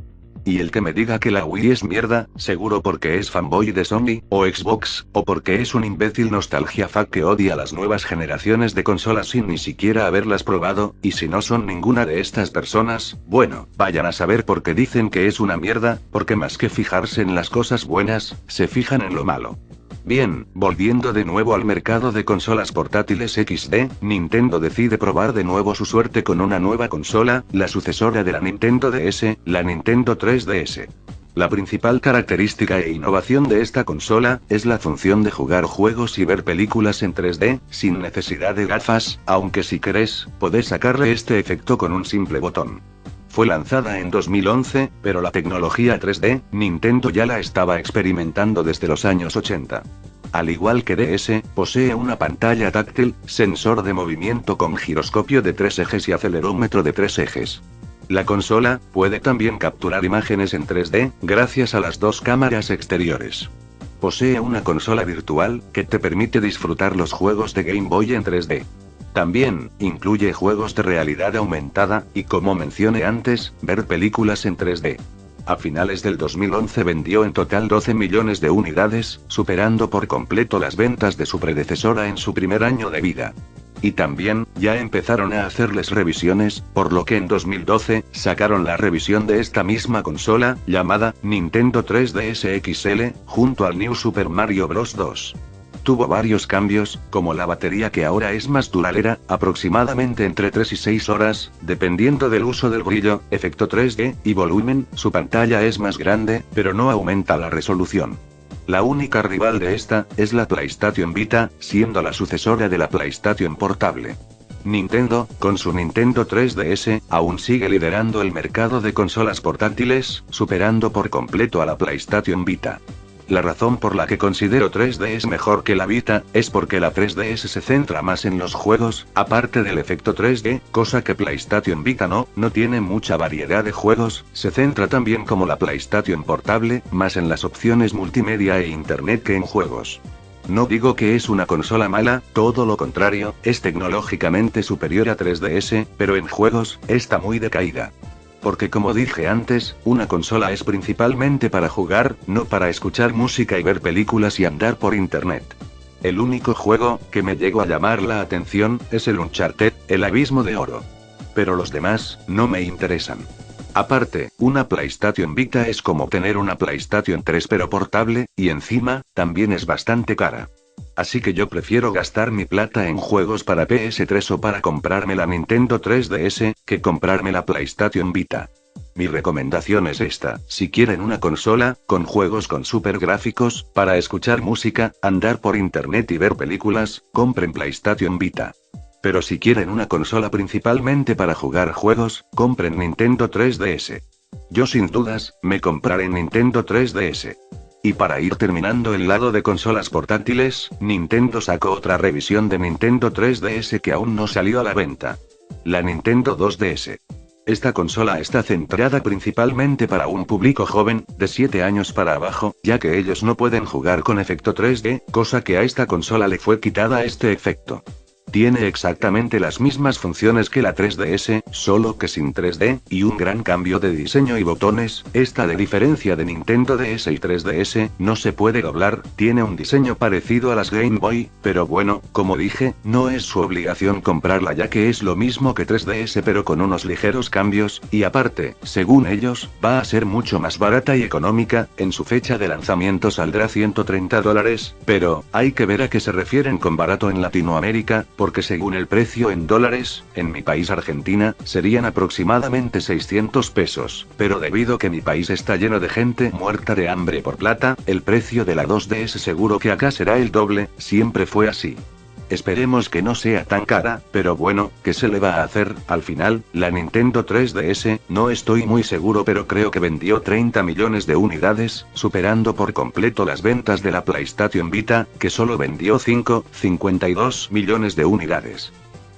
Y el que me diga que la Wii es mierda, seguro porque es fanboy de Sony, o Xbox, o porque es un imbécil nostalgia fuck que odia las nuevas generaciones de consolas sin ni siquiera haberlas probado, y si no son ninguna de estas personas, bueno, vayan a saber por qué dicen que es una mierda, porque más que fijarse en las cosas buenas, se fijan en lo malo. Bien, volviendo de nuevo al mercado de consolas portátiles XD, Nintendo decide probar de nuevo su suerte con una nueva consola, la sucesora de la Nintendo DS, la Nintendo 3DS. La principal característica e innovación de esta consola, es la función de jugar juegos y ver películas en 3D, sin necesidad de gafas, aunque si querés, podés sacarle este efecto con un simple botón. Fue lanzada en 2011, pero la tecnología 3D, Nintendo ya la estaba experimentando desde los años 80. Al igual que DS, posee una pantalla táctil, sensor de movimiento con giroscopio de 3 ejes y acelerómetro de 3 ejes. La consola puede también capturar imágenes en 3D, gracias a las dos cámaras exteriores. Posee una consola virtual, que te permite disfrutar los juegos de Game Boy en 3D. También, incluye juegos de realidad aumentada, y como mencioné antes, ver películas en 3D. A finales del 2011 vendió en total 12 millones de unidades, superando por completo las ventas de su predecesora en su primer año de vida. Y también, ya empezaron a hacerles revisiones, por lo que en 2012, sacaron la revisión de esta misma consola, llamada Nintendo 3DS XL, junto al New Super Mario Bros. 2. Tuvo varios cambios, como la batería que ahora es más duradera, aproximadamente entre 3 y 6 horas, dependiendo del uso del brillo, efecto 3D, y volumen, su pantalla es más grande, pero no aumenta la resolución. La única rival de esta, es la PlayStation Vita, siendo la sucesora de la PlayStation Portable. Nintendo, con su Nintendo 3DS, aún sigue liderando el mercado de consolas portátiles, superando por completo a la PlayStation Vita. La razón por la que considero 3DS mejor que la Vita, es porque la 3DS se centra más en los juegos, aparte del efecto 3D, cosa que PlayStation Vita no tiene mucha variedad de juegos, se centra también como la PlayStation Portable, más en las opciones multimedia e internet que en juegos. No digo que es una consola mala, todo lo contrario, es tecnológicamente superior a 3DS, pero en juegos, está muy decaída. Porque como dije antes, una consola es principalmente para jugar, no para escuchar música y ver películas y andar por internet. El único juego, que me llegó a llamar la atención, es el Uncharted, el Abismo de Oro. Pero los demás, no me interesan. Aparte, una PlayStation Vita es como tener una PlayStation 3 pero portable, y encima, también es bastante cara. Así que yo prefiero gastar mi plata en juegos para PS3 o para comprarme la Nintendo 3DS, que comprarme la PlayStation Vita. Mi recomendación es esta: si quieren una consola, con juegos con super gráficos, para escuchar música, andar por internet y ver películas, compren PlayStation Vita. Pero si quieren una consola principalmente para jugar juegos, compren Nintendo 3DS. Yo sin dudas, me compraré Nintendo 3DS. Y para ir terminando el lado de consolas portátiles, Nintendo sacó otra revisión de Nintendo 3DS que aún no salió a la venta. La Nintendo 2DS. Esta consola está centrada principalmente para un público joven, de 7 años para abajo, ya que ellos no pueden jugar con efecto 3D, cosa que a esta consola le fue quitada este efecto. Tiene exactamente las mismas funciones que la 3DS, solo que sin 3D, y un gran cambio de diseño y botones. Esta, de diferencia de Nintendo DS y 3DS, no se puede doblar, tiene un diseño parecido a las Game Boy, pero bueno, como dije, no es su obligación comprarla ya que es lo mismo que 3DS pero con unos ligeros cambios, y aparte, según ellos, va a ser mucho más barata y económica, en su fecha de lanzamiento saldrá $130, pero, hay que ver a qué se refieren con barato en Latinoamérica, porque según el precio en dólares, en mi país Argentina, serían aproximadamente 600 pesos, pero debido que mi país está lleno de gente muerta de hambre por plata, el precio de la 2DS seguro que acá será el doble, siempre fue así. Esperemos que no sea tan cara, pero bueno, ¿qué se le va a hacer? Al final, la Nintendo 3DS, no estoy muy seguro pero creo que vendió 30 millones de unidades, superando por completo las ventas de la PlayStation Vita, que solo vendió 52 millones de unidades.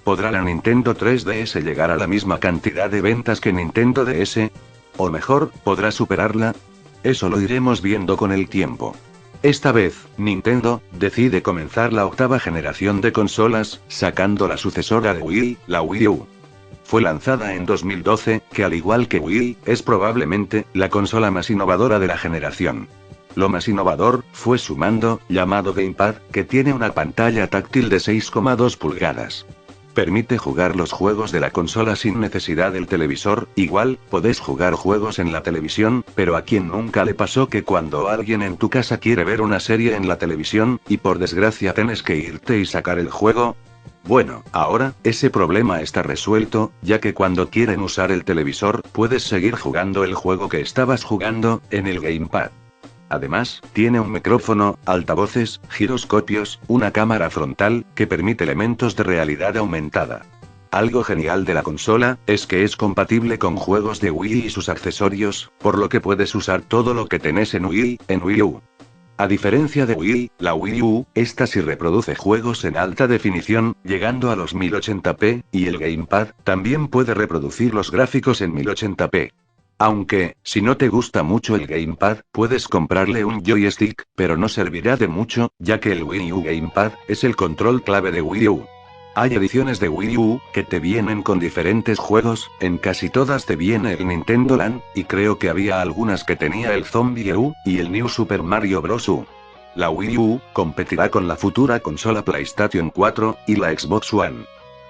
¿Podrá la Nintendo 3DS llegar a la misma cantidad de ventas que Nintendo DS? O mejor, ¿podrá superarla? Eso lo iremos viendo con el tiempo. Esta vez, Nintendo decide comenzar la octava generación de consolas, sacando la sucesora de Wii, la Wii U. Fue lanzada en 2012, que al igual que Wii, es probablemente la consola más innovadora de la generación. Lo más innovador fue su mando, llamado Gamepad, que tiene una pantalla táctil de 6,2 pulgadas. Permite jugar los juegos de la consola sin necesidad del televisor, igual, podés jugar juegos en la televisión, pero ¿a quién nunca le pasó que cuando alguien en tu casa quiere ver una serie en la televisión, y por desgracia tenés que irte y sacar el juego? Bueno, ahora, ese problema está resuelto, ya que cuando quieren usar el televisor, puedes seguir jugando el juego que estabas jugando, en el Gamepad. Además, tiene un micrófono, altavoces, giroscopios, una cámara frontal, que permite elementos de realidad aumentada. Algo genial de la consola, es que es compatible con juegos de Wii y sus accesorios, por lo que puedes usar todo lo que tenés en Wii, en Wii U. A diferencia de Wii, la Wii U, esta sí reproduce juegos en alta definición, llegando a los 1080p, y el Gamepad, también puede reproducir los gráficos en 1080p. Aunque, si no te gusta mucho el Gamepad, puedes comprarle un joystick, pero no servirá de mucho, ya que el Wii U Gamepad es el control clave de Wii U. Hay ediciones de Wii U que te vienen con diferentes juegos, en casi todas te viene el Nintendo Land, y creo que había algunas que tenía el Zombie U y el New Super Mario Bros. U. La Wii U competirá con la futura consola PlayStation 4 y la Xbox One.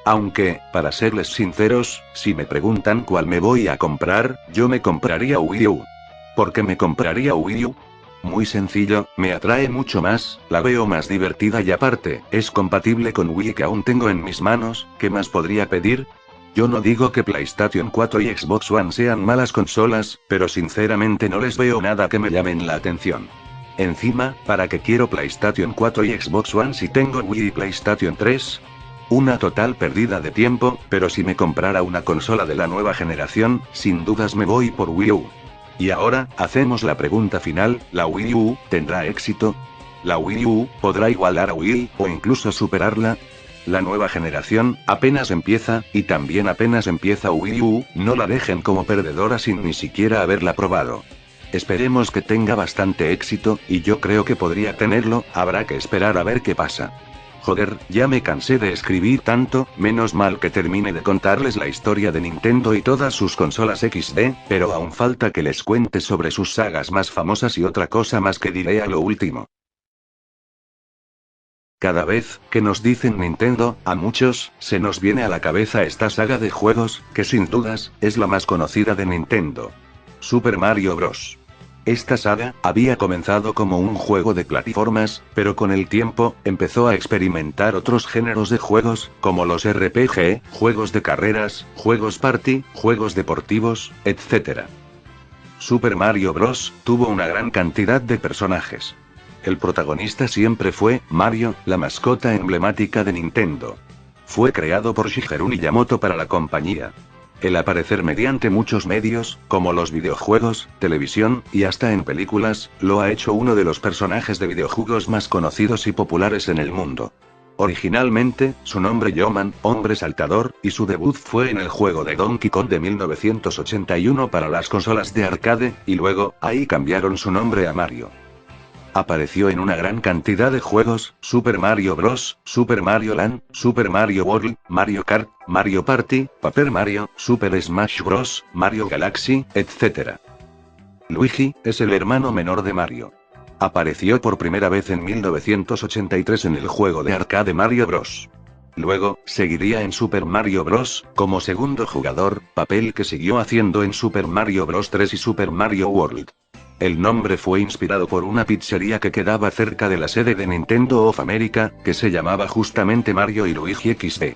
Aunque, para serles sinceros, si me preguntan cuál me voy a comprar, yo me compraría Wii U. ¿Por qué me compraría Wii U? Muy sencillo, me atrae mucho más, la veo más divertida y aparte, es compatible con Wii que aún tengo en mis manos, ¿qué más podría pedir? Yo no digo que PlayStation 4 y Xbox One sean malas consolas, pero sinceramente no les veo nada que me llamen la atención. Encima, ¿para qué quiero PlayStation 4 y Xbox One si tengo Wii y PlayStation 3? Una total pérdida de tiempo, pero si me comprara una consola de la nueva generación, sin dudas me voy por Wii U. Y ahora, hacemos la pregunta final, ¿la Wii U tendrá éxito? ¿La Wii U podrá igualar a Wii, o incluso superarla? La nueva generación apenas empieza, y también apenas empieza Wii U, no la dejen como perdedora sin ni siquiera haberla probado. Esperemos que tenga bastante éxito, y yo creo que podría tenerlo, habrá que esperar a ver qué pasa. Joder, ya me cansé de escribir tanto, menos mal que termine de contarles la historia de Nintendo y todas sus consolas XD, pero aún falta que les cuente sobre sus sagas más famosas y otra cosa más que diré a lo último. Cada vez que nos dicen Nintendo, a muchos, se nos viene a la cabeza esta saga de juegos, que sin dudas, es la más conocida de Nintendo. Super Mario Bros. Esta saga había comenzado como un juego de plataformas, pero con el tiempo, empezó a experimentar otros géneros de juegos, como los RPG, juegos de carreras, juegos party, juegos deportivos, etc. Super Mario Bros. Tuvo una gran cantidad de personajes. El protagonista siempre fue Mario, la mascota emblemática de Nintendo. Fue creado por Shigeru Miyamoto para la compañía. El aparecer mediante muchos medios, como los videojuegos, televisión, y hasta en películas, lo ha hecho uno de los personajes de videojuegos más conocidos y populares en el mundo. Originalmente, su nombre Yoman, hombre saltador, y su debut fue en el juego de Donkey Kong de 1981 para las consolas de arcade, y luego, ahí cambiaron su nombre a Mario. Apareció en una gran cantidad de juegos, Super Mario Bros., Super Mario Land, Super Mario World, Mario Kart, Mario Party, Paper Mario, Super Smash Bros., Mario Galaxy, etc. Luigi es el hermano menor de Mario. Apareció por primera vez en 1983 en el juego de arcade Mario Bros. Luego, seguiría en Super Mario Bros. Como segundo jugador, papel que siguió haciendo en Super Mario Bros. 3 y Super Mario World. El nombre fue inspirado por una pizzería que quedaba cerca de la sede de Nintendo of America, que se llamaba justamente Mario y Luigi XD.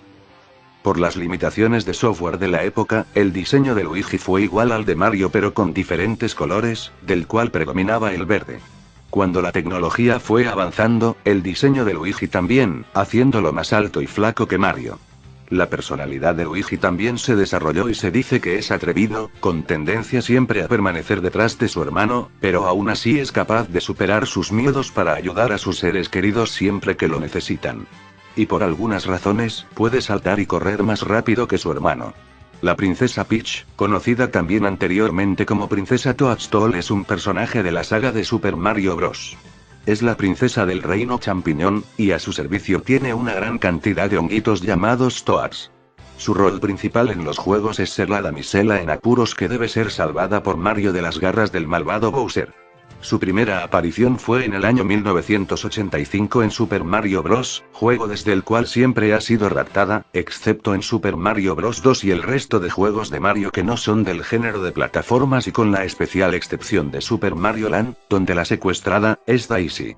Por las limitaciones de software de la época, el diseño de Luigi fue igual al de Mario pero con diferentes colores, del cual predominaba el verde. Cuando la tecnología fue avanzando, el diseño de Luigi también, haciéndolo más alto y flaco que Mario. La personalidad de Luigi también se desarrolló y se dice que es atrevido, con tendencia siempre a permanecer detrás de su hermano, pero aún así es capaz de superar sus miedos para ayudar a sus seres queridos siempre que lo necesitan. Y por algunas razones, puede saltar y correr más rápido que su hermano. La princesa Peach, conocida también anteriormente como Princesa Toadstool, es un personaje de la saga de Super Mario Bros. Es la princesa del reino champiñón, y a su servicio tiene una gran cantidad de honguitos llamados Toads. Su rol principal en los juegos es ser la damisela en apuros que debe ser salvada por Mario de las garras del malvado Bowser. Su primera aparición fue en el año 1985 en Super Mario Bros., juego desde el cual siempre ha sido raptada, excepto en Super Mario Bros. 2 y el resto de juegos de Mario que no son del género de plataformas y con la especial excepción de Super Mario Land, donde la secuestrada es Daisy.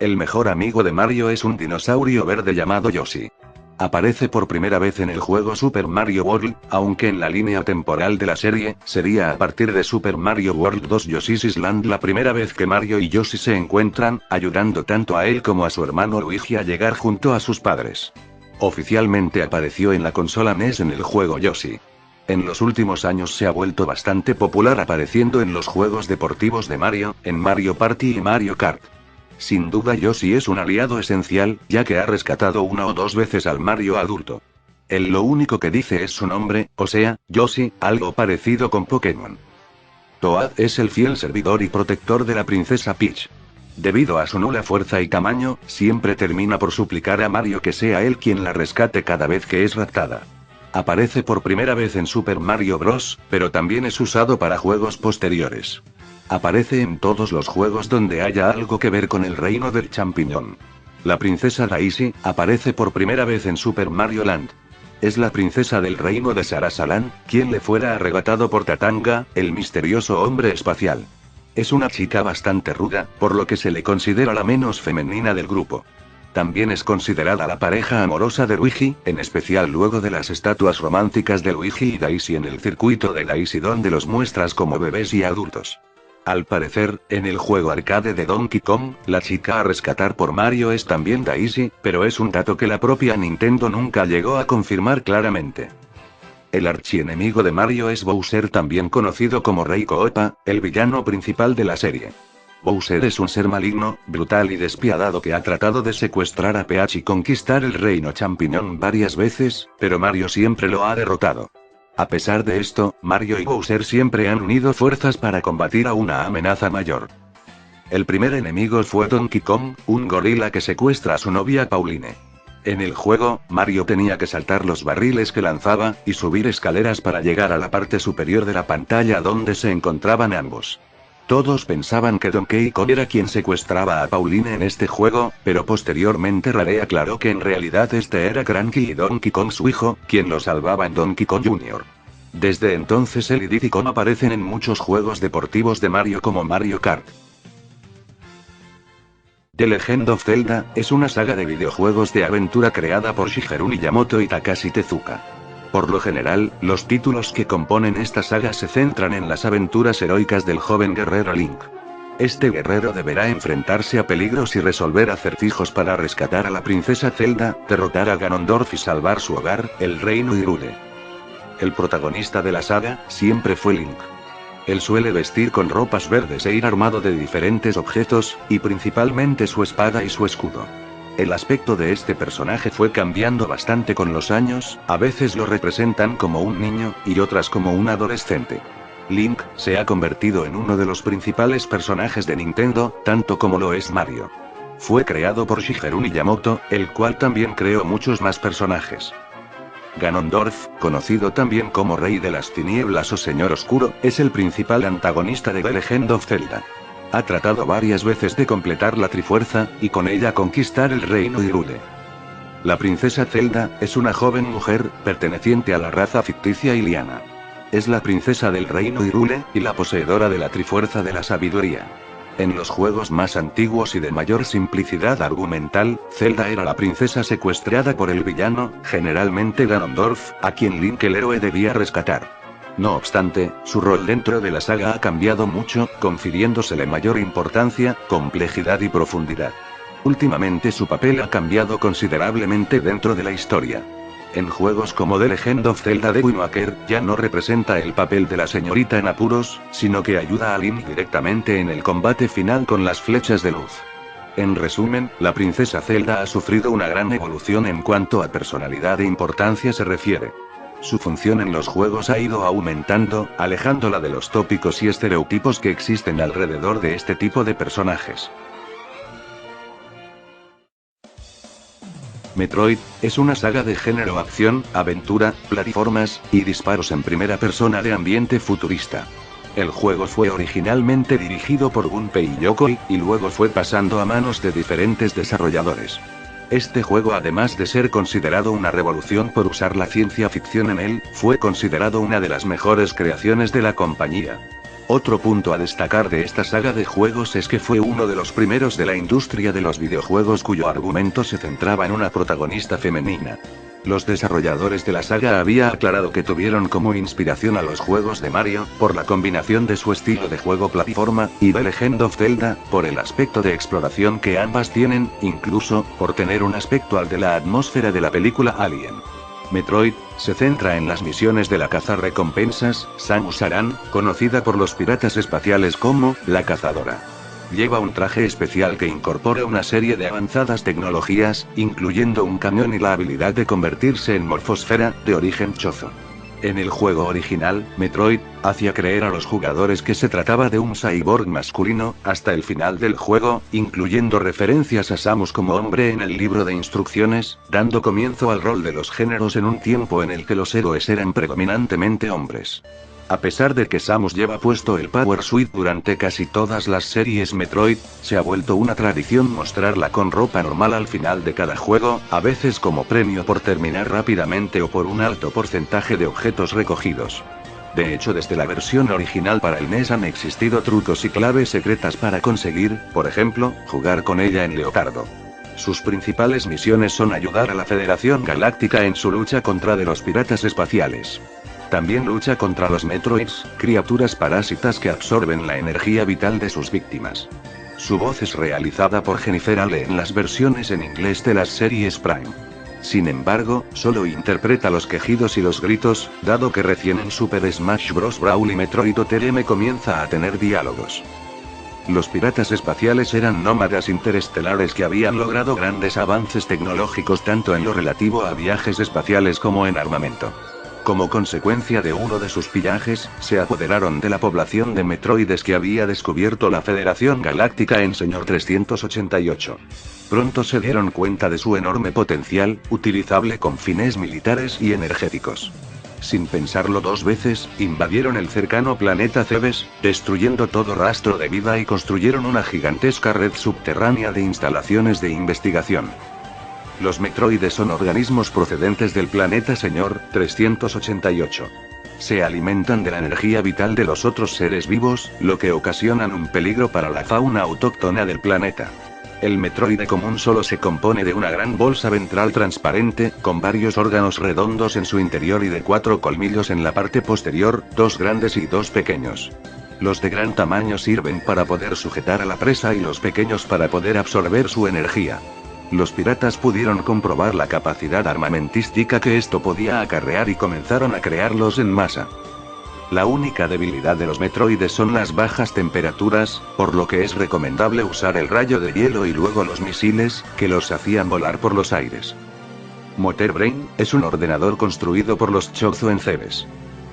El mejor amigo de Mario es un dinosaurio verde llamado Yoshi. Aparece por primera vez en el juego Super Mario World, aunque en la línea temporal de la serie, sería a partir de Super Mario World 2 Yoshi's Island la primera vez que Mario y Yoshi se encuentran, ayudando tanto a él como a su hermano Luigi a llegar junto a sus padres. Oficialmente apareció en la consola NES en el juego Yoshi. En los últimos años se ha vuelto bastante popular apareciendo en los juegos deportivos de Mario, en Mario Party y Mario Kart. Sin duda Yoshi es un aliado esencial, ya que ha rescatado una o dos veces al Mario adulto. Él lo único que dice es su nombre, o sea, Yoshi, algo parecido con Pokémon. Toad es el fiel servidor y protector de la princesa Peach. Debido a su nula fuerza y tamaño, siempre termina por suplicar a Mario que sea él quien la rescate cada vez que es raptada. Aparece por primera vez en Super Mario Bros., pero también es usado para juegos posteriores. Aparece en todos los juegos donde haya algo que ver con el reino del champiñón. La princesa Daisy aparece por primera vez en Super Mario Land. Es la princesa del reino de Sarasaland, quien le fuera arrebatado por Tatanga, el misterioso hombre espacial. Es una chica bastante ruda, por lo que se le considera la menos femenina del grupo. También es considerada la pareja amorosa de Luigi, en especial luego de las estatuas románticas de Luigi y Daisy en el circuito de Daisy donde los muestras como bebés y adultos. Al parecer, en el juego arcade de Donkey Kong, la chica a rescatar por Mario es también Daisy, pero es un dato que la propia Nintendo nunca llegó a confirmar claramente. El archienemigo de Mario es Bowser, también conocido como Rey Koopa, el villano principal de la serie. Bowser es un ser maligno, brutal y despiadado que ha tratado de secuestrar a Peach y conquistar el reino champiñón varias veces, pero Mario siempre lo ha derrotado. A pesar de esto, Mario y Bowser siempre han unido fuerzas para combatir a una amenaza mayor. El primer enemigo fue Donkey Kong, un gorila que secuestra a su novia Pauline. En el juego, Mario tenía que saltar los barriles que lanzaba, y subir escaleras para llegar a la parte superior de la pantalla donde se encontraban ambos. Todos pensaban que Donkey Kong era quien secuestraba a Pauline en este juego, pero posteriormente Rare aclaró que en realidad este era Cranky y Donkey Kong su hijo, quien lo salvaba en Donkey Kong Jr. Desde entonces él y Diddy Kong aparecen en muchos juegos deportivos de Mario como Mario Kart. The Legend of Zelda es una saga de videojuegos de aventura creada por Shigeru Miyamoto y Takashi Tezuka. Por lo general, los títulos que componen esta saga se centran en las aventuras heroicas del joven guerrero Link. Este guerrero deberá enfrentarse a peligros y resolver acertijos para rescatar a la princesa Zelda, derrotar a Ganondorf y salvar su hogar, el reino Hyrule. El protagonista de la saga siempre fue Link. Él suele vestir con ropas verdes e ir armado de diferentes objetos, y principalmente su espada y su escudo. El aspecto de este personaje fue cambiando bastante con los años, a veces lo representan como un niño, y otras como un adolescente. Link se ha convertido en uno de los principales personajes de Nintendo, tanto como lo es Mario. Fue creado por Shigeru Miyamoto, el cual también creó muchos más personajes. Ganondorf, conocido también como Rey de las Tinieblas o Señor Oscuro, es el principal antagonista de The Legend of Zelda. Ha tratado varias veces de completar la Trifuerza, y con ella conquistar el reino Hyrule. La princesa Zelda es una joven mujer, perteneciente a la raza ficticia Iliana. Es la princesa del reino Hyrule, y la poseedora de la Trifuerza de la Sabiduría. En los juegos más antiguos y de mayor simplicidad argumental, Zelda era la princesa secuestrada por el villano, generalmente Ganondorf, a quien Link el héroe debía rescatar. No obstante, su rol dentro de la saga ha cambiado mucho, confiriéndosele mayor importancia, complejidad y profundidad. Últimamente su papel ha cambiado considerablemente dentro de la historia. En juegos como The Legend of Zelda de Wind Waker, ya no representa el papel de la señorita en apuros, sino que ayuda a Link directamente en el combate final con las flechas de luz. En resumen, la princesa Zelda ha sufrido una gran evolución en cuanto a personalidad e importancia se refiere. Su función en los juegos ha ido aumentando, alejándola de los tópicos y estereotipos que existen alrededor de este tipo de personajes. Metroid es una saga de género acción, aventura, plataformas y disparos en primera persona de ambiente futurista. El juego fue originalmente dirigido por Gunpei Yokoi, y luego fue pasando a manos de diferentes desarrolladores. Este juego, además de ser considerado una revolución por usar la ciencia ficción en él, fue considerado una de las mejores creaciones de la compañía. Otro punto a destacar de esta saga de juegos es que fue uno de los primeros de la industria de los videojuegos cuyo argumento se centraba en una protagonista femenina. Los desarrolladores de la saga había aclarado que tuvieron como inspiración a los juegos de Mario, por la combinación de su estilo de juego plataforma, y The Legend of Zelda, por el aspecto de exploración que ambas tienen, incluso, por tener un aspecto al de la atmósfera de la película Alien. Metroid se centra en las misiones de la cazarrecompensas, Samus Aran, conocida por los piratas espaciales como la Cazadora. Lleva un traje especial que incorpora una serie de avanzadas tecnologías, incluyendo un cañón y la habilidad de convertirse en morfosfera, de origen chozo. En el juego original, Metroid hacía creer a los jugadores que se trataba de un cyborg masculino, hasta el final del juego, incluyendo referencias a Samus como hombre en el libro de instrucciones, dando comienzo al rol de los géneros en un tiempo en el que los héroes eran predominantemente hombres. A pesar de que Samus lleva puesto el Power Suit durante casi todas las series Metroid, se ha vuelto una tradición mostrarla con ropa normal al final de cada juego, a veces como premio por terminar rápidamente o por un alto porcentaje de objetos recogidos. De hecho, desde la versión original para el NES han existido trucos y claves secretas para conseguir, por ejemplo, jugar con ella en Leopardo. Sus principales misiones son ayudar a la Federación Galáctica en su lucha contra de los piratas espaciales. También lucha contra los Metroids, criaturas parásitas que absorben la energía vital de sus víctimas. Su voz es realizada por Jennifer Ale en las versiones en inglés de las series Prime. Sin embargo, solo interpreta los quejidos y los gritos, dado que recién en Super Smash Bros. Brawl y Metroid OTM comienza a tener diálogos. Los piratas espaciales eran nómadas interestelares que habían logrado grandes avances tecnológicos tanto en lo relativo a viajes espaciales como en armamento. Como consecuencia de uno de sus pillajes, se apoderaron de la población de Metroides que había descubierto la Federación Galáctica en Señor 388. Pronto se dieron cuenta de su enorme potencial, utilizable con fines militares y energéticos. Sin pensarlo dos veces, invadieron el cercano planeta Cebes, destruyendo todo rastro de vida y construyeron una gigantesca red subterránea de instalaciones de investigación. Los Metroides son organismos procedentes del planeta Señor 388. Se alimentan de la energía vital de los otros seres vivos, lo que ocasionan un peligro para la fauna autóctona del planeta. El Metroide común solo se compone de una gran bolsa ventral transparente, con varios órganos redondos en su interior y de 4 colmillos en la parte posterior, 2 grandes y 2 pequeños. Los de gran tamaño sirven para poder sujetar a la presa y los pequeños para poder absorber su energía. Los piratas pudieron comprobar la capacidad armamentística que esto podía acarrear y comenzaron a crearlos en masa. La única debilidad de los Metroides son las bajas temperaturas, por lo que es recomendable usar el rayo de hielo y luego los misiles, que los hacían volar por los aires. Motor Brain es un ordenador construido por los Chozo en Cebes.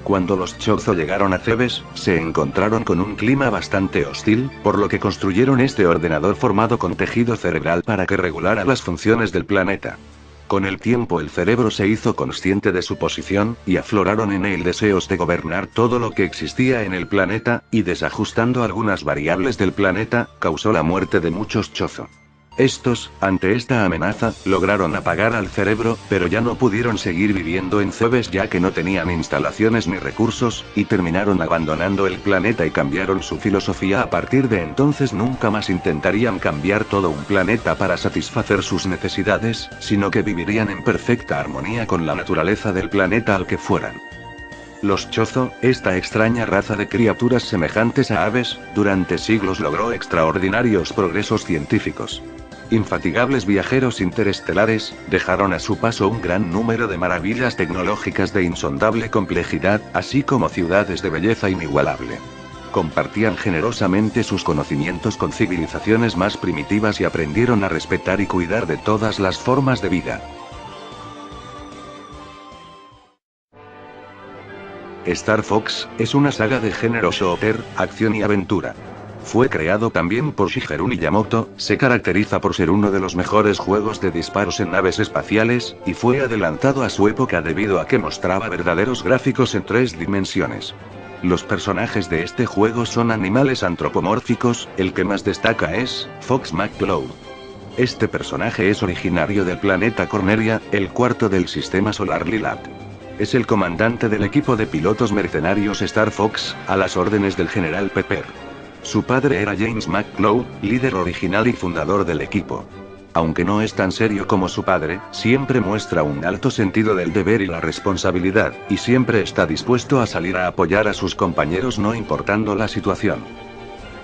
Cuando los Chozo llegaron a Cebes, se encontraron con un clima bastante hostil, por lo que construyeron este ordenador formado con tejido cerebral para que regulara las funciones del planeta. Con el tiempo el cerebro se hizo consciente de su posición, y afloraron en él deseos de gobernar todo lo que existía en el planeta, y desajustando algunas variables del planeta, causó la muerte de muchos Chozo. Estos, ante esta amenaza, lograron apagar al cerebro, pero ya no pudieron seguir viviendo en Cebes ya que no tenían instalaciones ni recursos, y terminaron abandonando el planeta y cambiaron su filosofía. A partir de entonces nunca más intentarían cambiar todo un planeta para satisfacer sus necesidades, sino que vivirían en perfecta armonía con la naturaleza del planeta al que fueran. Los Chozo, esta extraña raza de criaturas semejantes a aves, durante siglos logró extraordinarios progresos científicos. Infatigables viajeros interestelares, dejaron a su paso un gran número de maravillas tecnológicas de insondable complejidad, así como ciudades de belleza inigualable. Compartían generosamente sus conocimientos con civilizaciones más primitivas y aprendieron a respetar y cuidar de todas las formas de vida. Star Fox es una saga de género shooter, acción y aventura. Fue creado también por Shigeru Miyamoto, se caracteriza por ser uno de los mejores juegos de disparos en naves espaciales, y fue adelantado a su época debido a que mostraba verdaderos gráficos en 3 dimensiones. Los personajes de este juego son animales antropomórficos, el que más destaca es Fox McCloud. Este personaje es originario del planeta Corneria, el cuarto del sistema solar Lilat. Es el comandante del equipo de pilotos mercenarios Star Fox, a las órdenes del general Pepper. Su padre era James McCloud, líder original y fundador del equipo. Aunque no es tan serio como su padre, siempre muestra un alto sentido del deber y la responsabilidad, y siempre está dispuesto a salir a apoyar a sus compañeros no importando la situación.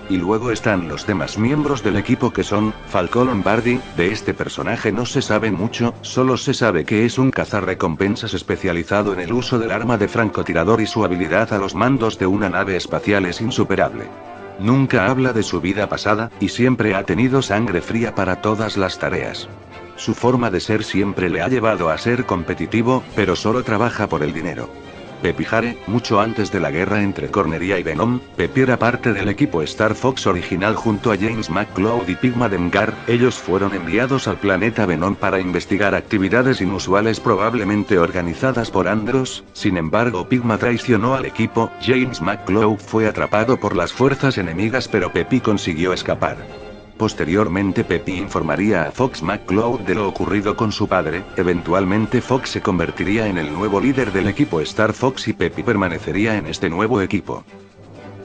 Y luego están los demás miembros del equipo que son Falco Lombardi. De este personaje no se sabe mucho, solo se sabe que es un cazarrecompensas especializado en el uso del arma de francotirador y su habilidad a los mandos de una nave espacial es insuperable. Nunca habla de su vida pasada, y siempre ha tenido sangre fría para todas las tareas. Su forma de ser siempre le ha llevado a ser competitivo, pero solo trabaja por el dinero. Peppy Hare, mucho antes de la guerra entre Corneria y Venom, Peppy era parte del equipo Star Fox original junto a James McCloud y Pigma Dengar. Ellos fueron enviados al planeta Venom para investigar actividades inusuales probablemente organizadas por Andros. Sin embargo, Pigma traicionó al equipo, James McCloud fue atrapado por las fuerzas enemigas pero Peppy consiguió escapar. Posteriormente Peppy informaría a Fox McCloud de lo ocurrido con su padre, eventualmente Fox se convertiría en el nuevo líder del equipo Star Fox y Peppy permanecería en este nuevo equipo.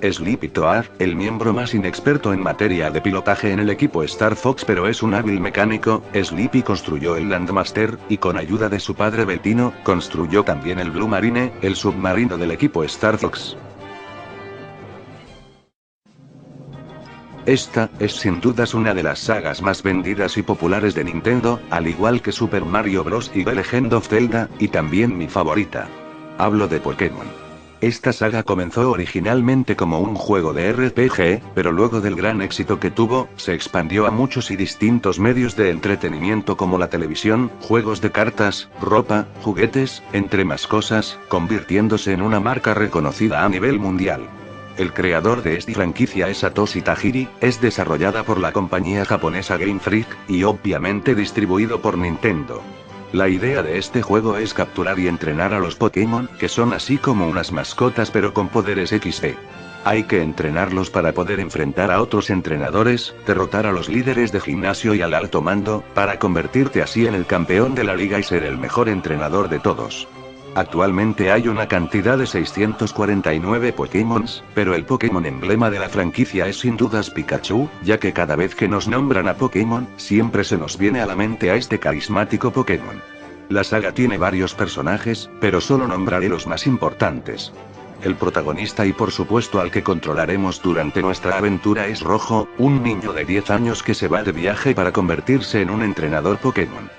Sleepy Toad, el miembro más inexperto en materia de pilotaje en el equipo Star Fox pero es un hábil mecánico, Sleepy construyó el Landmaster, y con ayuda de su padre Bettino, construyó también el Blue Marine, el submarino del equipo Star Fox. Esta es sin dudas una de las sagas más vendidas y populares de Nintendo, al igual que Super Mario Bros. Y The Legend of Zelda, y también mi favorita. Hablo de Pokémon. Esta saga comenzó originalmente como un juego de RPG, pero luego del gran éxito que tuvo, se expandió a muchos y distintos medios de entretenimiento como la televisión, juegos de cartas, ropa, juguetes, entre más cosas, convirtiéndose en una marca reconocida a nivel mundial. El creador de esta franquicia es Satoshi Tajiri, es desarrollada por la compañía japonesa Game Freak, y obviamente distribuido por Nintendo. La idea de este juego es capturar y entrenar a los Pokémon, que son así como unas mascotas pero con poderes XP. Hay que entrenarlos para poder enfrentar a otros entrenadores, derrotar a los líderes de gimnasio y al alto mando, para convertirte así en el campeón de la liga y ser el mejor entrenador de todos. Actualmente hay una cantidad de 649 Pokémon, pero el Pokémon emblema de la franquicia es sin dudas Pikachu, ya que cada vez que nos nombran a Pokémon, siempre se nos viene a la mente a este carismático Pokémon. La saga tiene varios personajes, pero solo nombraré los más importantes. El protagonista y por supuesto al que controlaremos durante nuestra aventura es Rojo, un niño de 10 años que se va de viaje para convertirse en un entrenador Pokémon.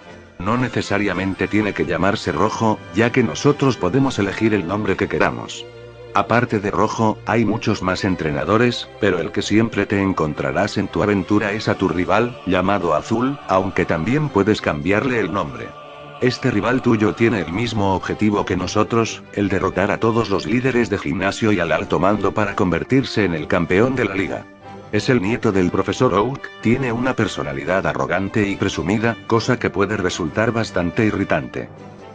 No necesariamente tiene que llamarse Rojo, ya que nosotros podemos elegir el nombre que queramos. Aparte de Rojo, hay muchos más entrenadores, pero el que siempre te encontrarás en tu aventura es a tu rival, llamado Azul, aunque también puedes cambiarle el nombre. Este rival tuyo tiene el mismo objetivo que nosotros, el derrotar a todos los líderes de gimnasio y al alto mando para convertirse en el campeón de la liga. Es el nieto del profesor Oak, tiene una personalidad arrogante y presumida, cosa que puede resultar bastante irritante.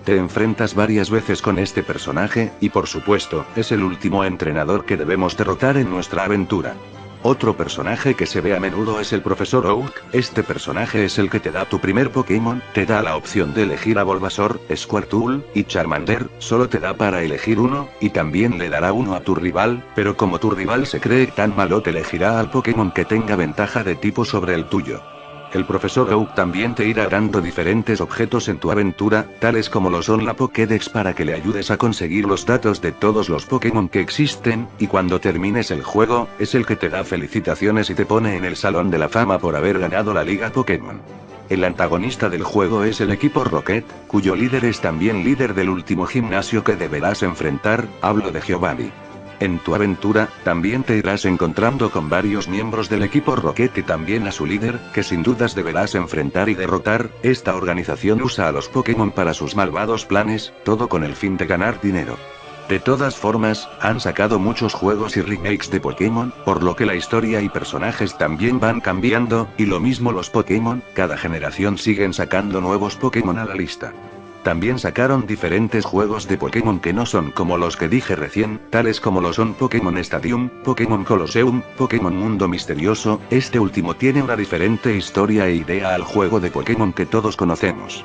Te enfrentas varias veces con este personaje, y por supuesto, es el último entrenador que debemos derrotar en nuestra aventura. Otro personaje que se ve a menudo es el profesor Oak, este personaje es el que te da tu primer Pokémon, te da la opción de elegir a Bulbasaur, Squirtle, y Charmander, solo te da para elegir uno, y también le dará uno a tu rival, pero como tu rival se cree tan malo te elegirá al Pokémon que tenga ventaja de tipo sobre el tuyo. El profesor Oak también te irá dando diferentes objetos en tu aventura, tales como lo son la Pokédex para que le ayudes a conseguir los datos de todos los Pokémon que existen, y cuando termines el juego, es el que te da felicitaciones y te pone en el Salón de la Fama por haber ganado la Liga Pokémon. El antagonista del juego es el equipo Rocket, cuyo líder es también líder del último gimnasio que deberás enfrentar, hablo de Giovanni. En tu aventura, también te irás encontrando con varios miembros del equipo Rocket y también a su líder, que sin dudas deberás enfrentar y derrotar. Esta organización usa a los Pokémon para sus malvados planes, todo con el fin de ganar dinero. De todas formas, han sacado muchos juegos y remakes de Pokémon, por lo que la historia y personajes también van cambiando, y lo mismo los Pokémon, cada generación siguen sacando nuevos Pokémon a la lista. También sacaron diferentes juegos de Pokémon que no son como los que dije recién, tales como lo son Pokémon Stadium, Pokémon Colosseum, Pokémon Mundo Misterioso. Este último tiene una diferente historia e idea al juego de Pokémon que todos conocemos.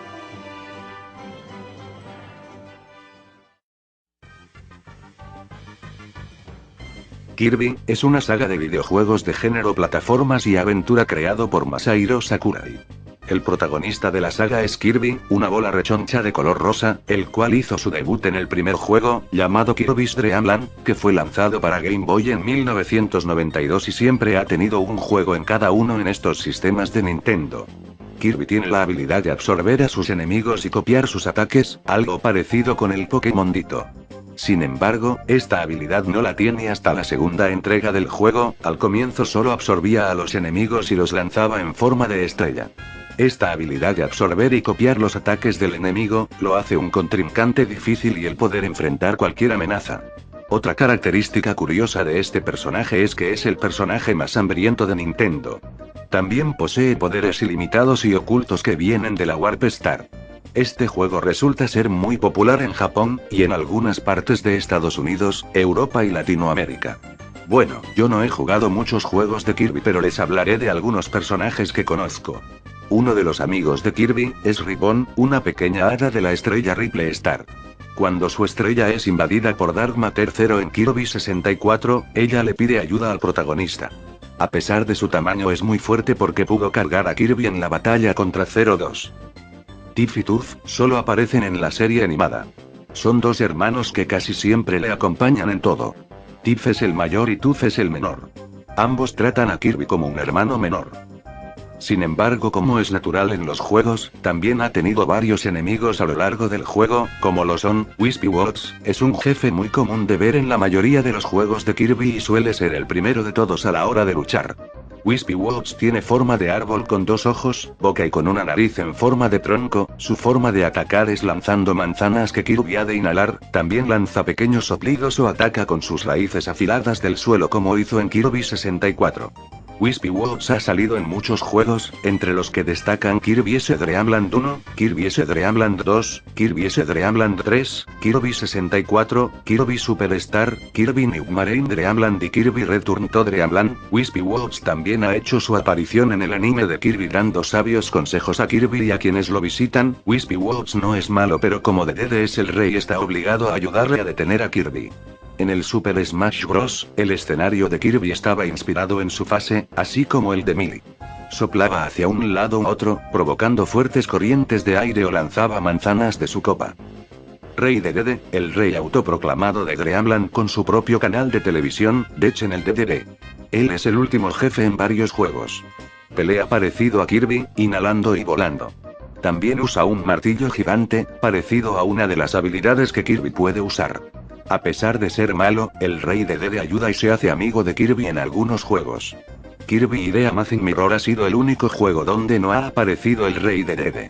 Kirby es una saga de videojuegos de género plataformas y aventura creado por Masahiro Sakurai. El protagonista de la saga es Kirby, una bola rechoncha de color rosa, el cual hizo su debut en el primer juego, llamado Kirby's Dream Land, que fue lanzado para Game Boy en 1992 y siempre ha tenido un juego en cada uno en estos sistemas de Nintendo. Kirby tiene la habilidad de absorber a sus enemigos y copiar sus ataques, algo parecido con el Pokémon Ditto. Sin embargo, esta habilidad no la tiene hasta la segunda entrega del juego. Al comienzo solo absorbía a los enemigos y los lanzaba en forma de estrella. Esta habilidad de absorber y copiar los ataques del enemigo, lo hace un contrincante difícil y el poder enfrentar cualquier amenaza. Otra característica curiosa de este personaje es que es el personaje más hambriento de Nintendo. También posee poderes ilimitados y ocultos que vienen de la Warp Star. Este juego resulta ser muy popular en Japón, y en algunas partes de Estados Unidos, Europa y Latinoamérica. Bueno, yo no he jugado muchos juegos de Kirby, pero les hablaré de algunos personajes que conozco. Uno de los amigos de Kirby es Ribbon, una pequeña hada de la estrella Ripple Star. Cuando su estrella es invadida por Dark Matter Zero en Kirby 64, ella le pide ayuda al protagonista. A pesar de su tamaño es muy fuerte porque pudo cargar a Kirby en la batalla contra Zero 2. Tiff y Tooth solo aparecen en la serie animada. Son dos hermanos que casi siempre le acompañan en todo. Tiff es el mayor y Tooth es el menor. Ambos tratan a Kirby como un hermano menor. Sin embargo, como es natural en los juegos, también ha tenido varios enemigos a lo largo del juego, como lo son. Wispy Wots es un jefe muy común de ver en la mayoría de los juegos de Kirby y suele ser el primero de todos a la hora de luchar. Wispy Wots tiene forma de árbol con dos ojos, boca y con una nariz en forma de tronco. Su forma de atacar es lanzando manzanas que Kirby ha de inhalar. También lanza pequeños soplidos o ataca con sus raíces afiladas del suelo como hizo en Kirby 64. Wispy Wots ha salido en muchos juegos, entre los que destacan Kirby S Dream Land 1, Kirby S Dream Land 2, Kirby S Dream Land 3, Kirby 64, Kirby Superstar, Kirby New Marine Dream Land y Kirby Return to Dream Land. Wispy Wots también ha hecho su aparición en el anime de Kirby dando sabios consejos a Kirby y a quienes lo visitan. Wispy Wots no es malo, pero como Dedede es el rey, está obligado a ayudarle a detener a Kirby. En el Super Smash Bros., el escenario de Kirby estaba inspirado en su fase, así como el de Melee. Soplaba hacia un lado u otro, provocando fuertes corrientes de aire o lanzaba manzanas de su copa. Rey Dedede, el rey autoproclamado de Dreamland con su propio canal de televisión, Dech en el DDD. Él es el último jefe en varios juegos. Pelea parecido a Kirby, inhalando y volando. También usa un martillo gigante, parecido a una de las habilidades que Kirby puede usar. A pesar de ser malo, el rey Dedede ayuda y se hace amigo de Kirby en algunos juegos. Kirby y The Amazing Mirror ha sido el único juego donde no ha aparecido el rey Dedede.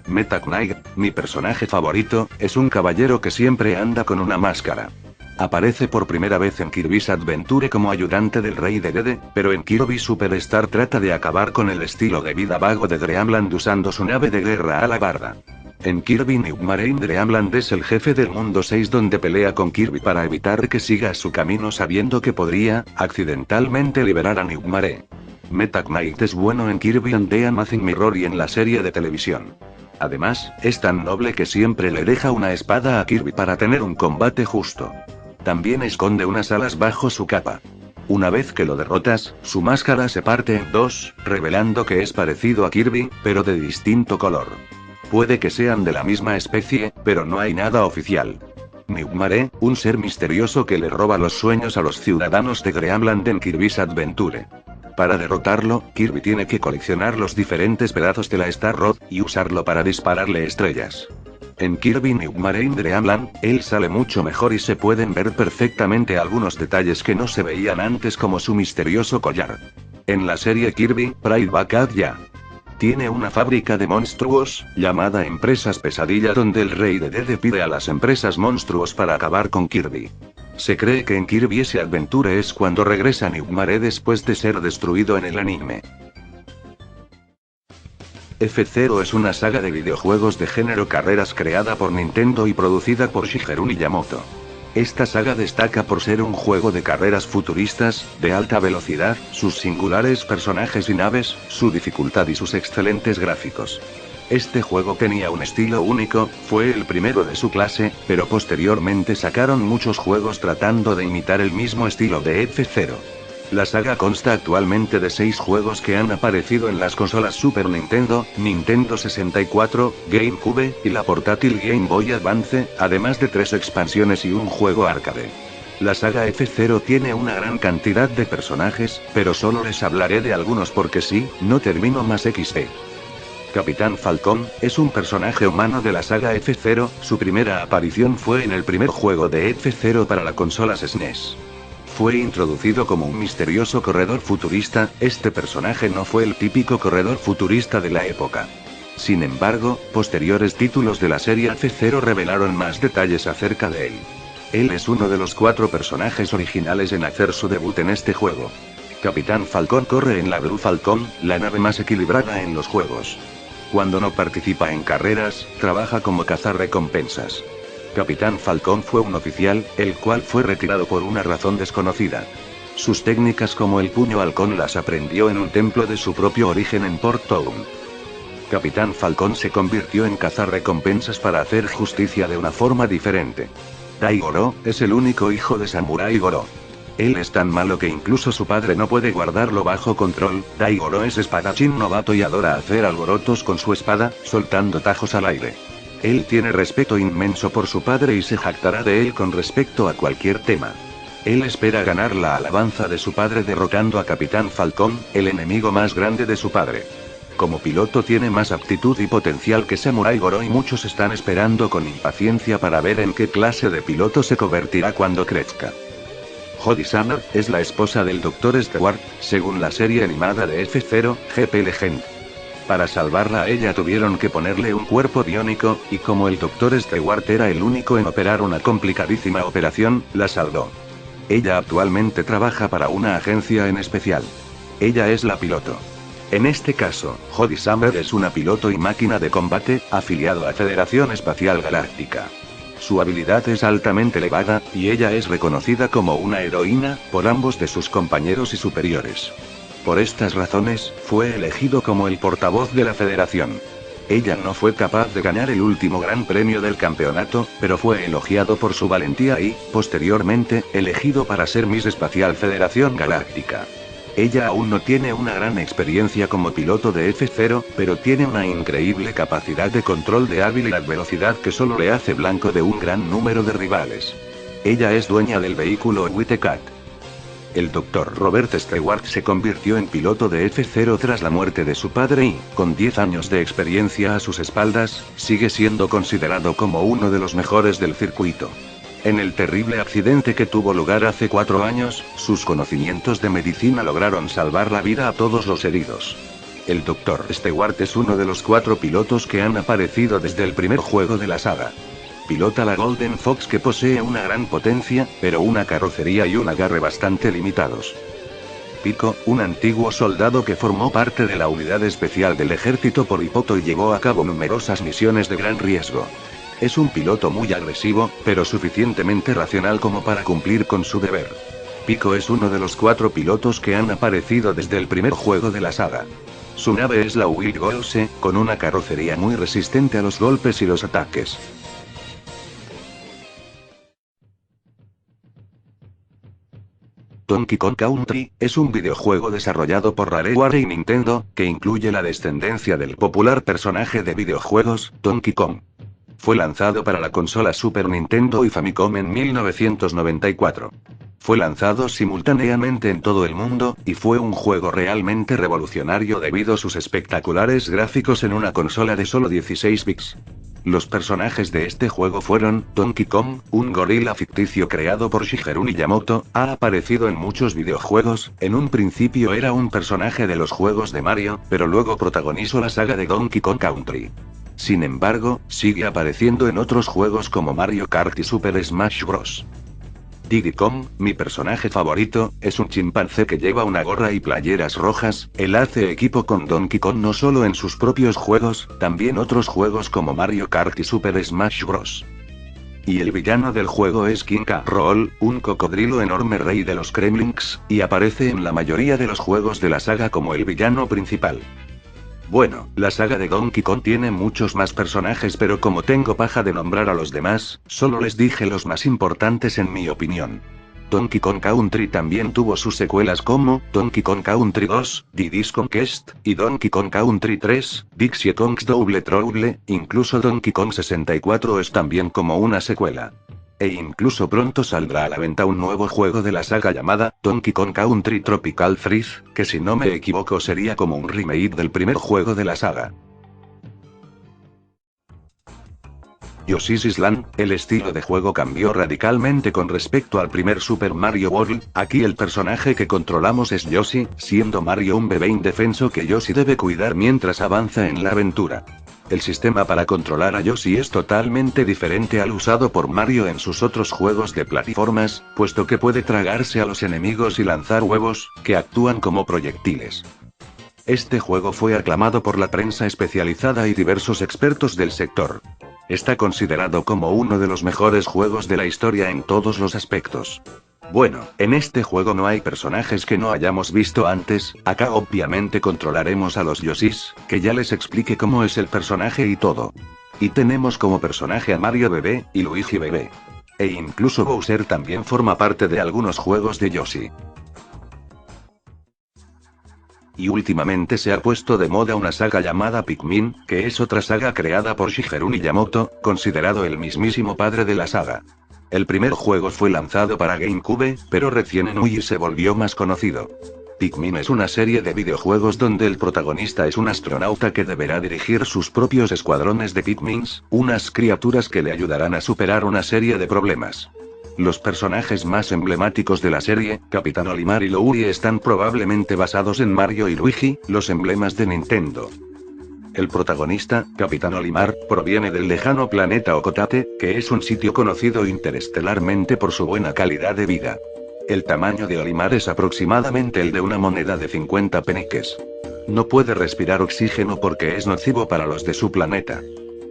Meta Knight, mi personaje favorito, es un caballero que siempre anda con una máscara. Aparece por primera vez en Kirby's Adventure como ayudante del rey Dedede, pero en Kirby Superstar trata de acabar con el estilo de vida vago de Dreamland usando su nave de guerra alabarda. En Kirby New Marine Dreamland es el jefe del mundo 6 donde pelea con Kirby para evitar que siga su camino sabiendo que podría, accidentalmente liberar a New Marine. Meta Knight es bueno en Kirby and the Amazing Mirror y en la serie de televisión. Además, es tan noble que siempre le deja una espada a Kirby para tener un combate justo. También esconde unas alas bajo su capa. Una vez que lo derrotas, su máscara se parte en dos, revelando que es parecido a Kirby, pero de distinto color. Puede que sean de la misma especie, pero no hay nada oficial. Nightmare, un ser misterioso que le roba los sueños a los ciudadanos de Dreamland en Kirby's Adventure. Para derrotarlo, Kirby tiene que coleccionar los diferentes pedazos de la Star Rod, y usarlo para dispararle estrellas. En Kirby Nightmare in Dreamland, él sale mucho mejor y se pueden ver perfectamente algunos detalles que no se veían antes, como su misterioso collar. En la serie Kirby, Pride Backup ya tiene una fábrica de monstruos, llamada Empresas Pesadilla, donde el rey de Dede pide a las empresas monstruos para acabar con Kirby. Se cree que en Kirby's Adventure es cuando regresa Nightmare después de ser destruido en el anime. F-Zero es una saga de videojuegos de género carreras creada por Nintendo y producida por Shigeru Miyamoto. Esta saga destaca por ser un juego de carreras futuristas, de alta velocidad, sus singulares personajes y naves, su dificultad y sus excelentes gráficos. Este juego tenía un estilo único, fue el primero de su clase, pero posteriormente sacaron muchos juegos tratando de imitar el mismo estilo de F-Zero. La saga consta actualmente de 6 juegos que han aparecido en las consolas Super Nintendo, Nintendo 64, GameCube, y la portátil Game Boy Advance, además de 3 expansiones y un juego arcade. La saga F-Zero tiene una gran cantidad de personajes, pero solo les hablaré de algunos porque sí, no termino más XD. Capitán Falcón, es un personaje humano de la saga F-Zero, su primera aparición fue en el primer juego de F-Zero para la consola SNES. Fue introducido como un misterioso corredor futurista, este personaje no fue el típico corredor futurista de la época. Sin embargo, posteriores títulos de la serie F-Zero revelaron más detalles acerca de él. Él es uno de los 4 personajes originales en hacer su debut en este juego. Capitán Falcón corre en la Blue Falcon, la nave más equilibrada en los juegos. Cuando no participa en carreras, trabaja como cazarrecompensas. Capitán Falcón fue un oficial, el cual fue retirado por una razón desconocida. Sus técnicas como el puño halcón las aprendió en un templo de su propio origen en Port Town. Capitán Falcón se convirtió en cazarrecompensas para hacer justicia de una forma diferente. Daigoro, es el único hijo de Samurai Goro. Él es tan malo que incluso su padre no puede guardarlo bajo control. Daigoro es espadachín novato y adora hacer alborotos con su espada, soltando tajos al aire. Él tiene respeto inmenso por su padre y se jactará de él con respecto a cualquier tema. Él espera ganar la alabanza de su padre derrotando a Capitán Falcón, el enemigo más grande de su padre. Como piloto tiene más aptitud y potencial que Samurai Goro y muchos están esperando con impaciencia para ver en qué clase de piloto se convertirá cuando crezca. Jodie Summer, es la esposa del Dr. Stewart, según la serie animada de F-Zero, GP Legend. Para salvarla a ella tuvieron que ponerle un cuerpo biónico, y como el Dr. Stewart era el único en operar una complicadísima operación, la salvó. Ella actualmente trabaja para una agencia en especial. Ella es la piloto. En este caso, Jodie Summer es una piloto y máquina de combate, afiliado a Federación Espacial Galáctica. Su habilidad es altamente elevada, y ella es reconocida como una heroína, por ambos de sus compañeros y superiores. Por estas razones, fue elegido como el portavoz de la Federación. Ella no fue capaz de ganar el último gran premio del campeonato, pero fue elogiado por su valentía y, posteriormente, elegido para ser Miss Espacial Federación Galáctica. Ella aún no tiene una gran experiencia como piloto de F-Zero, pero tiene una increíble capacidad de control de habilidad velocidad que solo le hace blanco de un gran número de rivales. Ella es dueña del vehículo Whitecat. El Dr. Robert Stewart se convirtió en piloto de F-Zero tras la muerte de su padre y, con 10 años de experiencia a sus espaldas, sigue siendo considerado como uno de los mejores del circuito. En el terrible accidente que tuvo lugar hace 4 años, sus conocimientos de medicina lograron salvar la vida a todos los heridos. El Dr. Stewart es uno de los 4 pilotos que han aparecido desde el primer juego de la saga. Pilota la Golden Fox, que posee una gran potencia, pero una carrocería y un agarre bastante limitados. Pico, un antiguo soldado que formó parte de la unidad especial del ejército Polipoto y llevó a cabo numerosas misiones de gran riesgo. Es un piloto muy agresivo, pero suficientemente racional como para cumplir con su deber. Pico es uno de los 4 pilotos que han aparecido desde el primer juego de la saga. Su nave es la Wild Goose, con una carrocería muy resistente a los golpes y los ataques. Donkey Kong Country es un videojuego desarrollado por Rareware y Nintendo, que incluye la descendencia del popular personaje de videojuegos, Donkey Kong. Fue lanzado para la consola Super Nintendo y Famicom en 1994. Fue lanzado simultáneamente en todo el mundo, y fue un juego realmente revolucionario debido a sus espectaculares gráficos en una consola de solo 16 bits. Los personajes de este juego fueron: Donkey Kong, un gorila ficticio creado por Shigeru Miyamoto, ha aparecido en muchos videojuegos. En un principio era un personaje de los juegos de Mario, pero luego protagonizó la saga de Donkey Kong Country. Sin embargo, sigue apareciendo en otros juegos como Mario Kart y Super Smash Bros. Diddy Kong, mi personaje favorito, es un chimpancé que lleva una gorra y playeras rojas. Él hace equipo con Donkey Kong no solo en sus propios juegos, también otros juegos como Mario Kart y Super Smash Bros. Y el villano del juego es King K. Rool, un cocodrilo enorme rey de los Kremlings, y aparece en la mayoría de los juegos de la saga como el villano principal. Bueno, la saga de Donkey Kong tiene muchos más personajes, pero como tengo paja de nombrar a los demás, solo les dije los más importantes en mi opinión. Donkey Kong Country también tuvo sus secuelas como Donkey Kong Country 2, Diddy's Kong Quest, y Donkey Kong Country 3, Dixie Kong's Double Trouble. Incluso Donkey Kong 64 es también como una secuela. E incluso pronto saldrá a la venta un nuevo juego de la saga llamada Donkey Kong Country Tropical Freeze, que si no me equivoco sería como un remake del primer juego de la saga. Yoshi's Island, el estilo de juego cambió radicalmente con respecto al primer Super Mario World. Aquí el personaje que controlamos es Yoshi, siendo Mario un bebé indefenso que Yoshi debe cuidar mientras avanza en la aventura. El sistema para controlar a Yoshi es totalmente diferente al usado por Mario en sus otros juegos de plataformas, puesto que puede tragarse a los enemigos y lanzar huevos, que actúan como proyectiles. Este juego fue aclamado por la prensa especializada y diversos expertos del sector. Está considerado como uno de los mejores juegos de la historia en todos los aspectos. Bueno, en este juego no hay personajes que no hayamos visto antes. Acá obviamente controlaremos a los Yoshis, que ya les expliqué cómo es el personaje y todo. Y tenemos como personaje a Mario bebé, y Luigi bebé. E incluso Bowser también forma parte de algunos juegos de Yoshi. Y últimamente se ha puesto de moda una saga llamada Pikmin, que es otra saga creada por Shigeru Miyamoto, considerado el mismísimo padre de la saga. El primer juego fue lanzado para GameCube, pero recién en Wii se volvió más conocido. Pikmin es una serie de videojuegos donde el protagonista es un astronauta que deberá dirigir sus propios escuadrones de Pikmins, unas criaturas que le ayudarán a superar una serie de problemas. Los personajes más emblemáticos de la serie, Capitán Olimar y Louie, están probablemente basados en Mario y Luigi, los emblemas de Nintendo. El protagonista, Capitán Olimar, proviene del lejano planeta Okotate, que es un sitio conocido interestelarmente por su buena calidad de vida. El tamaño de Olimar es aproximadamente el de una moneda de 50 peniques. No puede respirar oxígeno porque es nocivo para los de su planeta.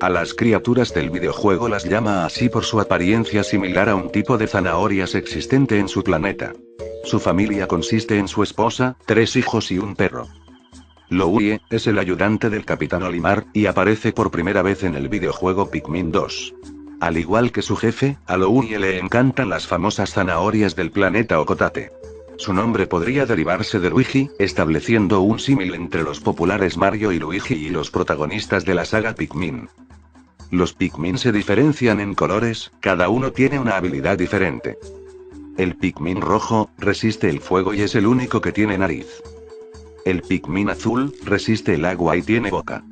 A las criaturas del videojuego las llama así por su apariencia similar a un tipo de zanahorias existente en su planeta. Su familia consiste en su esposa, 3 hijos y un perro. Louie es el ayudante del Capitán Olimar, y aparece por primera vez en el videojuego Pikmin 2. Al igual que su jefe, a Louie le encantan las famosas zanahorias del planeta Okotate. Su nombre podría derivarse de Luigi, estableciendo un símil entre los populares Mario y Luigi y los protagonistas de la saga Pikmin. Los Pikmin se diferencian en colores, cada uno tiene una habilidad diferente. El Pikmin rojo resiste el fuego y es el único que tiene nariz. El Pikmin azul resiste el agua y tiene boca.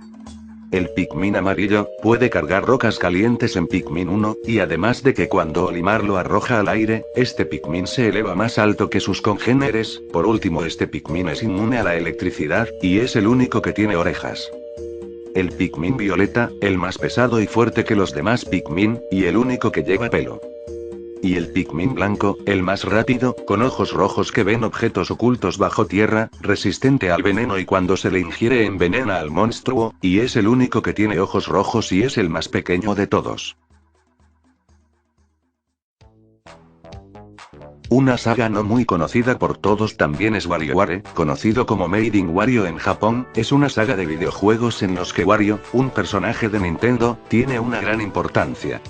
El Pikmin amarillo puede cargar rocas calientes en Pikmin 1, y además de que cuando Olimar lo arroja al aire, este Pikmin se eleva más alto que sus congéneres. Por último, este Pikmin es inmune a la electricidad, y es el único que tiene orejas. El Pikmin violeta, el más pesado y fuerte que los demás Pikmin, y el único que lleva pelo. Y el Pikmin blanco, el más rápido, con ojos rojos que ven objetos ocultos bajo tierra, resistente al veneno y cuando se le ingiere envenena al monstruo, y es el único que tiene ojos rojos y es el más pequeño de todos. Una saga no muy conocida por todos también es WarioWare, conocido como Made in Wario en Japón. Es una saga de videojuegos en los que Wario, un personaje de Nintendo, tiene una gran importancia.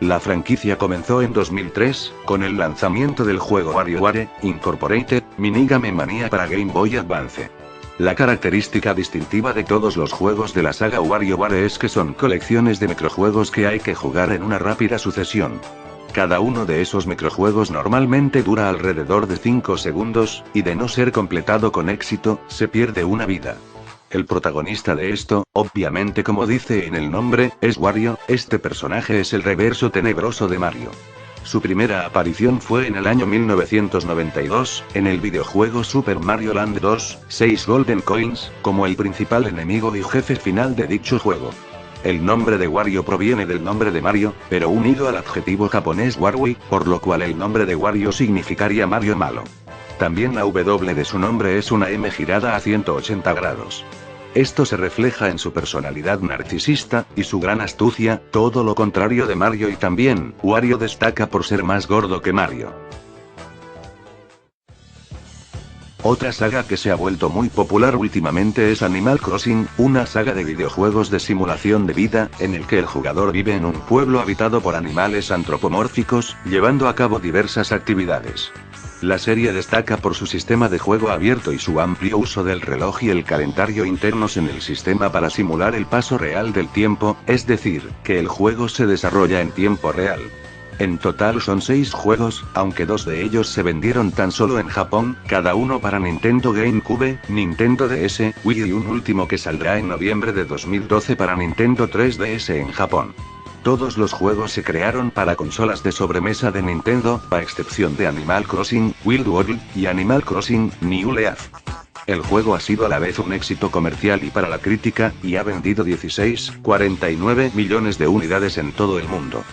La franquicia comenzó en 2003, con el lanzamiento del juego WarioWare Incorporated Minigame Mania para Game Boy Advance. La característica distintiva de todos los juegos de la saga WarioWare es que son colecciones de microjuegos que hay que jugar en una rápida sucesión. Cada uno de esos microjuegos normalmente dura alrededor de 5 segundos, y de no ser completado con éxito, se pierde una vida. El protagonista de esto, obviamente como dice en el nombre, es Wario. Este personaje es el reverso tenebroso de Mario. Su primera aparición fue en el año 1992, en el videojuego Super Mario Land 2, 6 Golden Coins, como el principal enemigo y jefe final de dicho juego. El nombre de Wario proviene del nombre de Mario, pero unido al adjetivo japonés Warui, por lo cual el nombre de Wario significaría Mario malo. También la W de su nombre es una M girada a 180 grados. Esto se refleja en su personalidad narcisista, y su gran astucia, todo lo contrario de Mario, y también, Wario destaca por ser más gordo que Mario. Otra saga que se ha vuelto muy popular últimamente es Animal Crossing, una saga de videojuegos de simulación de vida, en el que el jugador vive en un pueblo habitado por animales antropomórficos, llevando a cabo diversas actividades. La serie destaca por su sistema de juego abierto y su amplio uso del reloj y el calendario internos en el sistema para simular el paso real del tiempo, es decir, que el juego se desarrolla en tiempo real. En total son 6 juegos, aunque 2 de ellos se vendieron tan solo en Japón, cada uno para Nintendo GameCube, Nintendo DS, Wii y un último que saldrá en noviembre de 2012 para Nintendo 3DS en Japón. Todos los juegos se crearon para consolas de sobremesa de Nintendo, a excepción de Animal Crossing, Wild World, y Animal Crossing, New Leaf. El juego ha sido a la vez un éxito comercial y para la crítica, y ha vendido 16,49 millones de unidades en todo el mundo.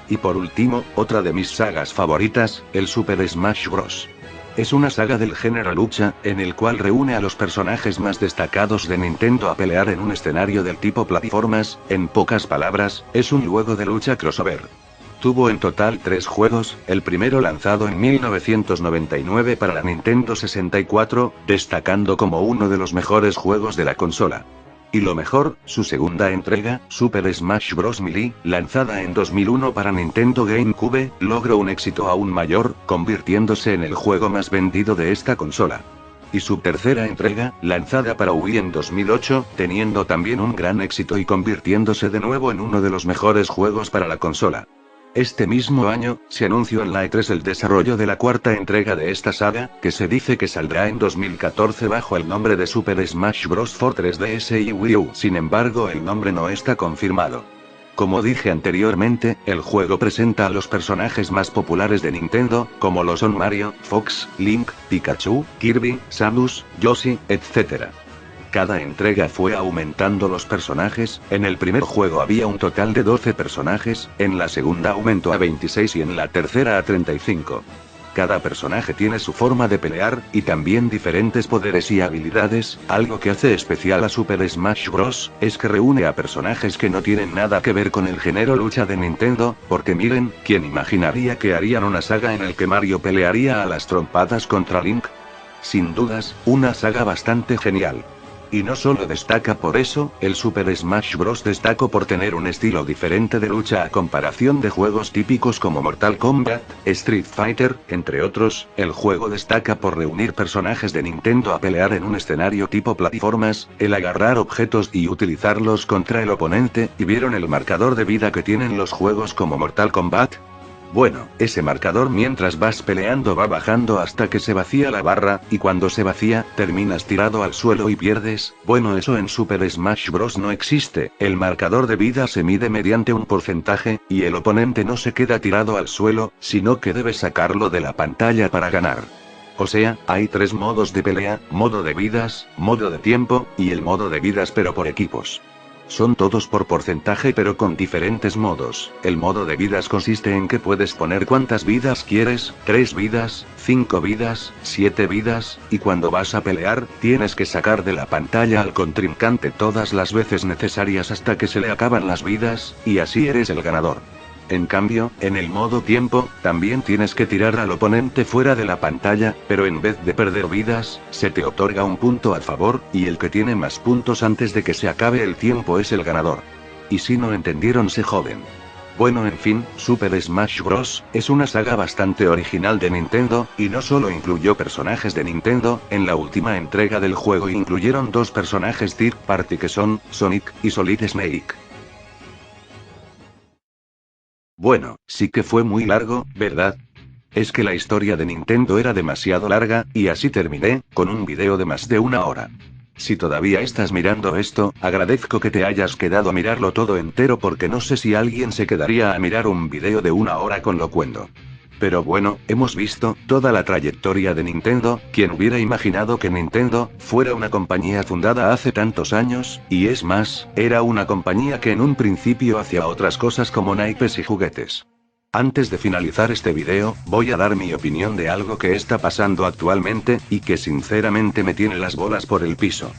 Y por último, otra de mis sagas favoritas, el Super Smash Bros. Es una saga del género lucha, en el cual reúne a los personajes más destacados de Nintendo a pelear en un escenario del tipo plataformas. En pocas palabras, es un juego de lucha crossover. Tuvo en total 3 juegos, el primero lanzado en 1999 para la Nintendo 64, destacando como uno de los mejores juegos de la consola. Y lo mejor, su segunda entrega, Super Smash Bros. Melee, lanzada en 2001 para Nintendo GameCube, logró un éxito aún mayor, convirtiéndose en el juego más vendido de esta consola. Y su tercera entrega, lanzada para Wii en 2008, teniendo también un gran éxito y convirtiéndose de nuevo en uno de los mejores juegos para la consola. Este mismo año, se anunció en la E3 el desarrollo de la cuarta entrega de esta saga, que se dice que saldrá en 2014 bajo el nombre de Super Smash Bros. For 3DS y Wii U. Sin embargo, el nombre no está confirmado. Como dije anteriormente, el juego presenta a los personajes más populares de Nintendo, como lo son Mario, Fox, Link, Pikachu, Kirby, Samus, Yoshi, etc. Cada entrega fue aumentando los personajes. En el primer juego había un total de 12 personajes, en la segunda aumentó a 26 y en la tercera a 35. Cada personaje tiene su forma de pelear, y también diferentes poderes y habilidades. Algo que hace especial a Super Smash Bros. Es que reúne a personajes que no tienen nada que ver con el género lucha de Nintendo, porque miren, ¿quién imaginaría que harían una saga en el que Mario pelearía a las trompadas contra Link? Sin dudas, una saga bastante genial. Y no solo destaca por eso, el Super Smash Bros. Destacó por tener un estilo diferente de lucha a comparación de juegos típicos como Mortal Kombat, Street Fighter, entre otros. El juego destaca por reunir personajes de Nintendo a pelear en un escenario tipo plataformas, el agarrar objetos y utilizarlos contra el oponente. ¿Y vieron el marcador de vida que tienen los juegos como Mortal Kombat? Bueno, ese marcador mientras vas peleando va bajando hasta que se vacía la barra, y cuando se vacía, terminas tirado al suelo y pierdes. Bueno, eso en Super Smash Bros. No existe. El marcador de vida se mide mediante un porcentaje, y el oponente no se queda tirado al suelo, sino que debe sacarlo de la pantalla para ganar. O sea, hay 3 modos de pelea: modo de vidas, modo de tiempo, y el modo de vidas pero por equipos. Son todos por porcentaje pero con diferentes modos. El modo de vidas consiste en que puedes poner cuántas vidas quieres: 3 vidas, 5 vidas, 7 vidas, y cuando vas a pelear, tienes que sacar de la pantalla al contrincante todas las veces necesarias hasta que se le acaban las vidas, y así eres el ganador. En cambio, en el modo tiempo, también tienes que tirar al oponente fuera de la pantalla, pero en vez de perder vidas, se te otorga un punto a favor, y el que tiene más puntos antes de que se acabe el tiempo es el ganador. Y si no entendieron se joden. Bueno, en fin, Super Smash Bros. Es una saga bastante original de Nintendo, y no solo incluyó personajes de Nintendo, en la última entrega del juego incluyeron dos personajes third party que son, Sonic y Solid Snake. Bueno, sí que fue muy largo, ¿verdad? Es que la historia de Nintendo era demasiado larga, y así terminé, con un video de más de 1 hora. Si todavía estás mirando esto, agradezco que te hayas quedado a mirarlo todo entero porque no sé si alguien se quedaría a mirar un video de 1 hora con locuendo. Pero bueno, hemos visto toda la trayectoria de Nintendo. ¿Quién hubiera imaginado que Nintendo fuera una compañía fundada hace tantos años? Y es más, era una compañía que en un principio hacía otras cosas como naipes y juguetes. Antes de finalizar este video, voy a dar mi opinión de algo que está pasando actualmente, y que sinceramente me tiene las bolas por el piso.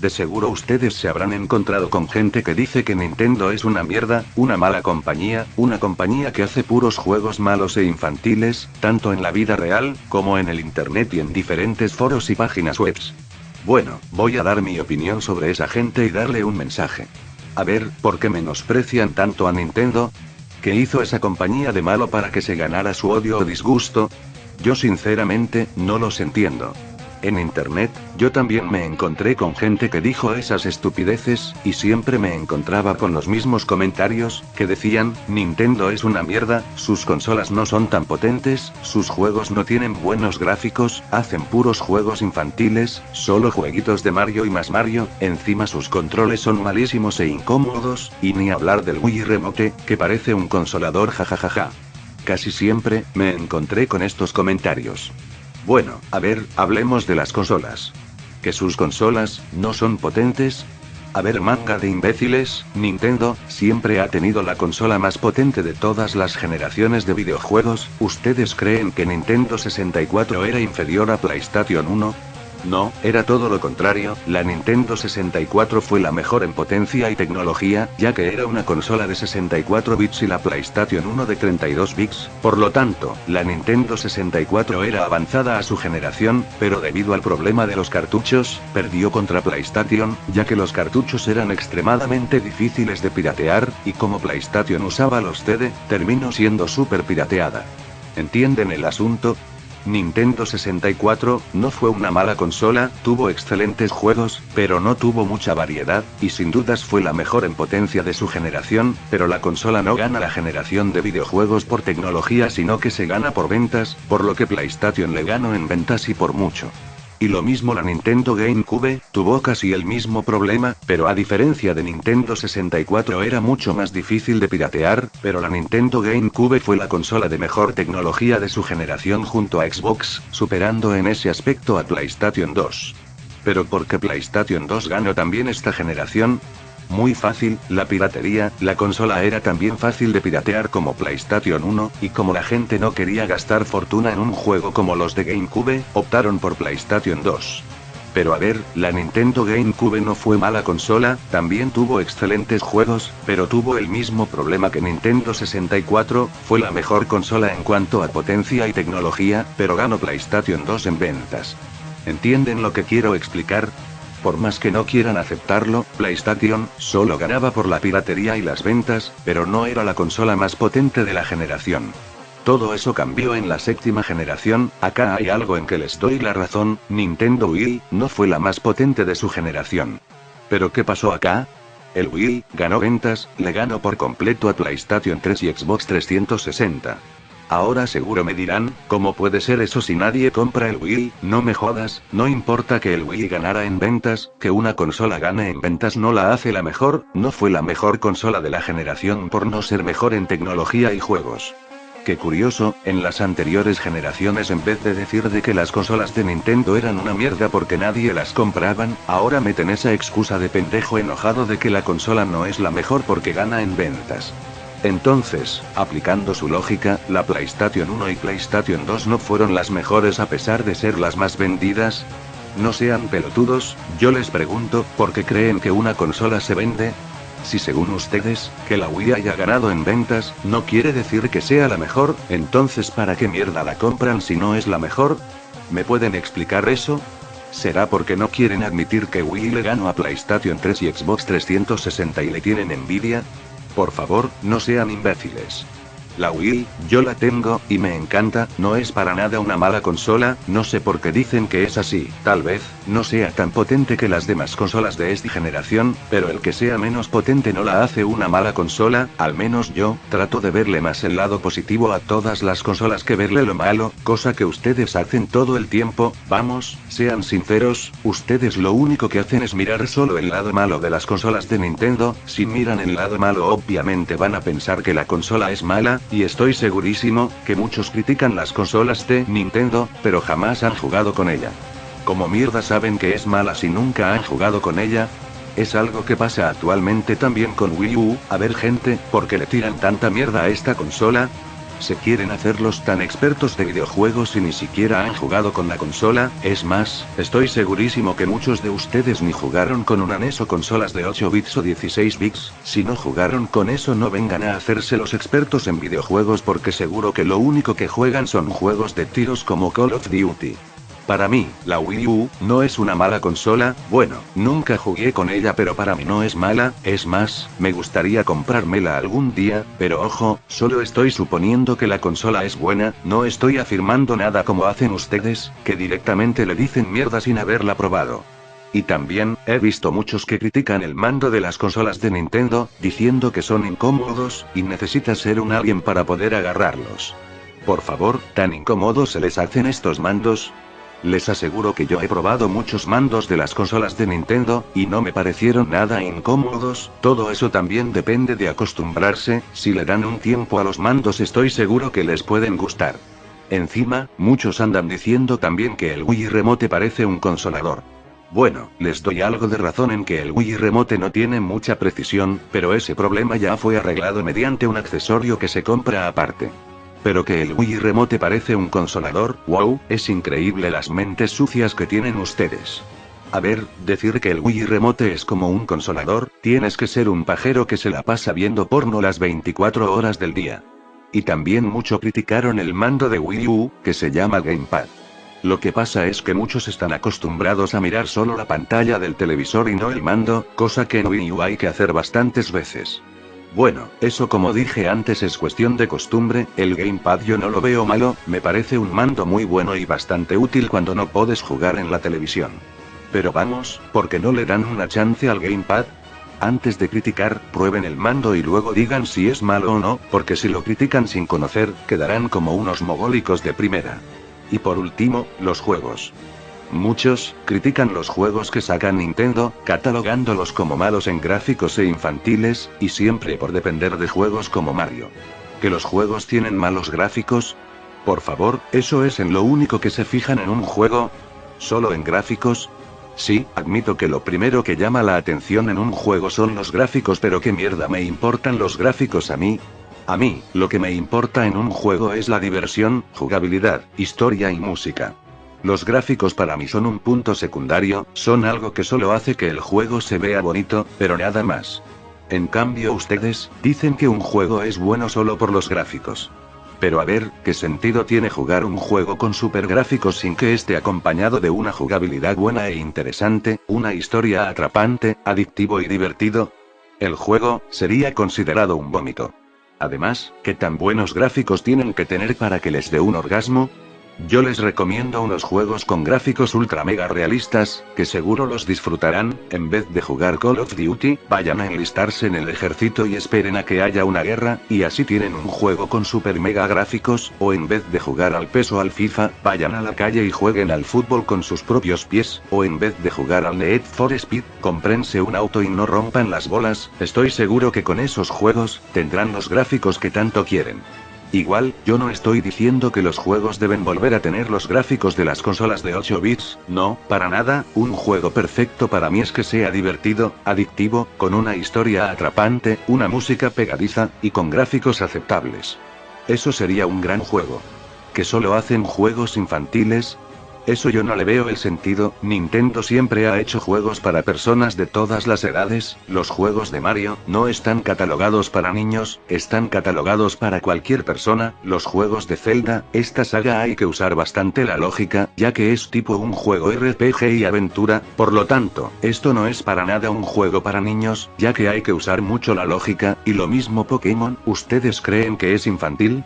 De seguro ustedes se habrán encontrado con gente que dice que Nintendo es una mierda, una mala compañía, una compañía que hace puros juegos malos e infantiles, tanto en la vida real, como en el internet y en diferentes foros y páginas webs. Bueno, voy a dar mi opinión sobre esa gente y darle un mensaje. A ver, ¿por qué menosprecian tanto a Nintendo? ¿Qué hizo esa compañía de malo para que se ganara su odio o disgusto? Yo sinceramente, no los entiendo. En internet, yo también me encontré con gente que dijo esas estupideces, y siempre me encontraba con los mismos comentarios, que decían, Nintendo es una mierda, sus consolas no son tan potentes, sus juegos no tienen buenos gráficos, hacen puros juegos infantiles, solo jueguitos de Mario y más Mario, encima sus controles son malísimos e incómodos, y ni hablar del Wii Remote, que parece un consolador jajajaja. Casi siempre, me encontré con estos comentarios. Bueno, a ver, hablemos de las consolas. ¿Que sus consolas no son potentes? A ver, manga de imbéciles, Nintendo siempre ha tenido la consola más potente de todas las generaciones de videojuegos. ¿Ustedes creen que Nintendo 64 era inferior a PlayStation 1? No, era todo lo contrario, la Nintendo 64 fue la mejor en potencia y tecnología, ya que era una consola de 64 bits y la PlayStation 1 de 32 bits, por lo tanto, la Nintendo 64 era avanzada a su generación, pero debido al problema de los cartuchos, perdió contra PlayStation, ya que los cartuchos eran extremadamente difíciles de piratear, y como PlayStation usaba los CD, terminó siendo súper pirateada. ¿Entienden el asunto? Nintendo 64 no fue una mala consola, tuvo excelentes juegos, pero no tuvo mucha variedad, y sin dudas fue la mejor en potencia de su generación, pero la consola no gana la generación de videojuegos por tecnología sino que se gana por ventas, por lo que PlayStation le ganó en ventas y por mucho. Y lo mismo la Nintendo GameCube, tuvo casi el mismo problema, pero a diferencia de Nintendo 64 era mucho más difícil de piratear, pero la Nintendo GameCube fue la consola de mejor tecnología de su generación junto a Xbox, superando en ese aspecto a PlayStation 2. ¿Pero por qué PlayStation 2 ganó también esta generación? Muy fácil, la piratería, la consola era también fácil de piratear como PlayStation 1, y como la gente no quería gastar fortuna en un juego como los de GameCube, optaron por PlayStation 2. Pero a ver, la Nintendo GameCube no fue mala consola, también tuvo excelentes juegos, pero tuvo el mismo problema que Nintendo 64, fue la mejor consola en cuanto a potencia y tecnología, pero ganó PlayStation 2 en ventas. ¿Entienden lo que quiero explicar? Por más que no quieran aceptarlo, PlayStation solo ganaba por la piratería y las ventas, pero no era la consola más potente de la generación. Todo eso cambió en la séptima generación. Acá hay algo en que les doy la razón, Nintendo Wii no fue la más potente de su generación. ¿Pero qué pasó acá? El Wii ganó ventas, le ganó por completo a PlayStation 3 y Xbox 360. Ahora seguro me dirán, ¿cómo puede ser eso si nadie compra el Wii? No me jodas, no importa que el Wii ganara en ventas, que una consola gane en ventas no la hace la mejor, no fue la mejor consola de la generación por no ser mejor en tecnología y juegos. Qué curioso, en las anteriores generaciones en vez de decir de que las consolas de Nintendo eran una mierda porque nadie las compraban, ahora meten esa excusa de pendejo enojado de que la consola no es la mejor porque gana en ventas. Entonces, aplicando su lógica, la PlayStation 1 y PlayStation 2 no fueron las mejores a pesar de ser las más vendidas. No sean pelotudos, yo les pregunto, ¿por qué creen que una consola se vende? Si según ustedes, que la Wii haya ganado en ventas, no quiere decir que sea la mejor, entonces ¿para qué mierda la compran si no es la mejor? ¿Me pueden explicar eso? ¿Será porque no quieren admitir que Wii le ganó a PlayStation 3 y Xbox 360 y le tienen envidia? Por favor, no sean imbéciles. La Wii, yo la tengo, y me encanta, no es para nada una mala consola, no sé por qué dicen que es así, tal vez, no sea tan potente que las demás consolas de esta generación, pero el que sea menos potente no la hace una mala consola, al menos yo, trato de verle más el lado positivo a todas las consolas que verle lo malo, cosa que ustedes hacen todo el tiempo, vamos, sean sinceros, ustedes lo único que hacen es mirar solo el lado malo de las consolas de Nintendo, si miran el lado malo obviamente van a pensar que la consola es mala, y estoy segurísimo, que muchos critican las consolas de Nintendo, pero jamás han jugado con ella. ¿Cómo mierda saben que es mala si nunca han jugado con ella? Es algo que pasa actualmente también con Wii U, a ver gente, ¿por qué le tiran tanta mierda a esta consola? Se quieren hacerlos tan expertos de videojuegos y ni siquiera han jugado con la consola, es más, estoy segurísimo que muchos de ustedes ni jugaron con una NES o consolas de 8 bits o 16 bits, si no jugaron con eso no vengan a hacerse los expertos en videojuegos porque seguro que lo único que juegan son juegos de tiros como Call of Duty. Para mí, la Wii U no es una mala consola, bueno, nunca jugué con ella pero para mí no es mala, es más, me gustaría comprármela algún día, pero ojo, solo estoy suponiendo que la consola es buena, no estoy afirmando nada como hacen ustedes, que directamente le dicen mierda sin haberla probado. Y también, he visto muchos que critican el mando de las consolas de Nintendo, diciendo que son incómodos, y necesitas ser un alien para poder agarrarlos. Por favor, ¿tan incómodos se les hacen estos mandos? Les aseguro que yo he probado muchos mandos de las consolas de Nintendo, y no me parecieron nada incómodos, todo eso también depende de acostumbrarse, si le dan un tiempo a los mandos estoy seguro que les pueden gustar. Encima, muchos andan diciendo también que el Wii Remote parece un consolador. Bueno, les doy algo de razón en que el Wii Remote no tiene mucha precisión, pero ese problema ya fue arreglado mediante un accesorio que se compra aparte. Pero que el Wii Remote parece un consolador, wow, es increíble las mentes sucias que tienen ustedes. A ver, decir que el Wii Remote es como un consolador, tienes que ser un pajero que se la pasa viendo porno las 24 horas del día. Y también mucho criticaron el mando de Wii U, que se llama Gamepad. Lo que pasa es que muchos están acostumbrados a mirar solo la pantalla del televisor y no el mando, cosa que en Wii U hay que hacer bastantes veces. Bueno, eso como dije antes es cuestión de costumbre, el Gamepad yo no lo veo malo, me parece un mando muy bueno y bastante útil cuando no puedes jugar en la televisión. Pero vamos, ¿por qué no le dan una chance al Gamepad? Antes de criticar, prueben el mando y luego digan si es malo o no, porque si lo critican sin conocer, quedarán como unos mogólicos de primera. Y por último, los juegos. Muchos critican los juegos que saca Nintendo, catalogándolos como malos en gráficos e infantiles, y siempre por depender de juegos como Mario. ¿Que los juegos tienen malos gráficos? Por favor, ¿eso es en lo único que se fijan en un juego? ¿Solo en gráficos? Sí, admito que lo primero que llama la atención en un juego son los gráficos, pero ¿qué mierda me importan los gráficos a mí? A mí, lo que me importa en un juego es la diversión, jugabilidad, historia y música. Los gráficos para mí son un punto secundario, son algo que solo hace que el juego se vea bonito, pero nada más. En cambio ustedes, dicen que un juego es bueno solo por los gráficos. Pero a ver, ¿qué sentido tiene jugar un juego con super gráficos sin que esté acompañado de una jugabilidad buena e interesante, una historia atrapante, adictivo y divertido? El juego, sería considerado un vómito. Además, ¿qué tan buenos gráficos tienen que tener para que les dé un orgasmo? Yo les recomiendo unos juegos con gráficos ultra mega realistas, que seguro los disfrutarán, en vez de jugar Call of Duty, vayan a enlistarse en el ejército y esperen a que haya una guerra, y así tienen un juego con super mega gráficos, o en vez de jugar al PES o al FIFA, vayan a la calle y jueguen al fútbol con sus propios pies, o en vez de jugar al Need for Speed, cómprense un auto y no rompan las bolas, estoy seguro que con esos juegos, tendrán los gráficos que tanto quieren. Igual, yo no estoy diciendo que los juegos deben volver a tener los gráficos de las consolas de 8 bits, no, para nada, un juego perfecto para mí es que sea divertido, adictivo, con una historia atrapante, una música pegadiza, y con gráficos aceptables. Eso sería un gran juego. ¿Que solo hacen juegos infantiles? Eso yo no le veo el sentido. Nintendo siempre ha hecho juegos para personas de todas las edades. Los juegos de Mario no están catalogados para niños, están catalogados para cualquier persona. Los juegos de Zelda, esta saga hay que usar bastante la lógica, ya que es tipo un juego RPG y aventura, por lo tanto, esto no es para nada un juego para niños, ya que hay que usar mucho la lógica. Y lo mismo Pokémon, ¿ustedes creen que es infantil?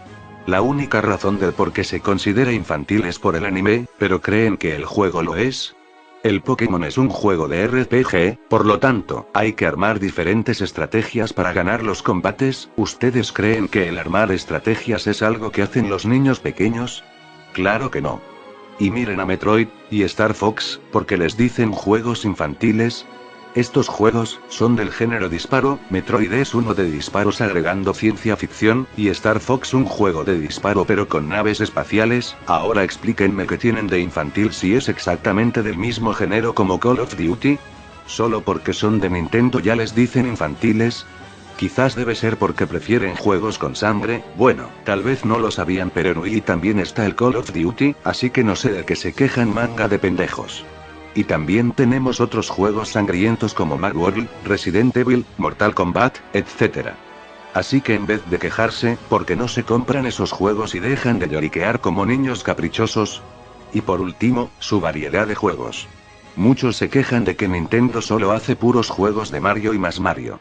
La única razón del por qué se considera infantil es por el anime, pero ¿creen que el juego lo es? El Pokémon es un juego de RPG, por lo tanto, hay que armar diferentes estrategias para ganar los combates. ¿Ustedes creen que el armar estrategias es algo que hacen los niños pequeños? Claro que no. Y miren a Metroid y Star Fox, porque les dicen juegos infantiles. Estos juegos son del género disparo. Metroid es uno de disparos agregando ciencia ficción, y Star Fox un juego de disparo pero con naves espaciales. Ahora explíquenme qué tienen de infantil si es exactamente del mismo género como Call of Duty. ¿Solo porque son de Nintendo ya les dicen infantiles? Quizás debe ser porque prefieren juegos con sangre. Bueno, tal vez no lo sabían, pero en Wii también está el Call of Duty, así que no sé de qué se quejan, manga de pendejos. Y también tenemos otros juegos sangrientos como Mad World, Resident Evil, Mortal Kombat, etc. Así que en vez de quejarse, ¿por qué no se compran esos juegos y dejan de lloriquear como niños caprichosos? Y por último, su variedad de juegos. Muchos se quejan de que Nintendo solo hace puros juegos de Mario y más Mario.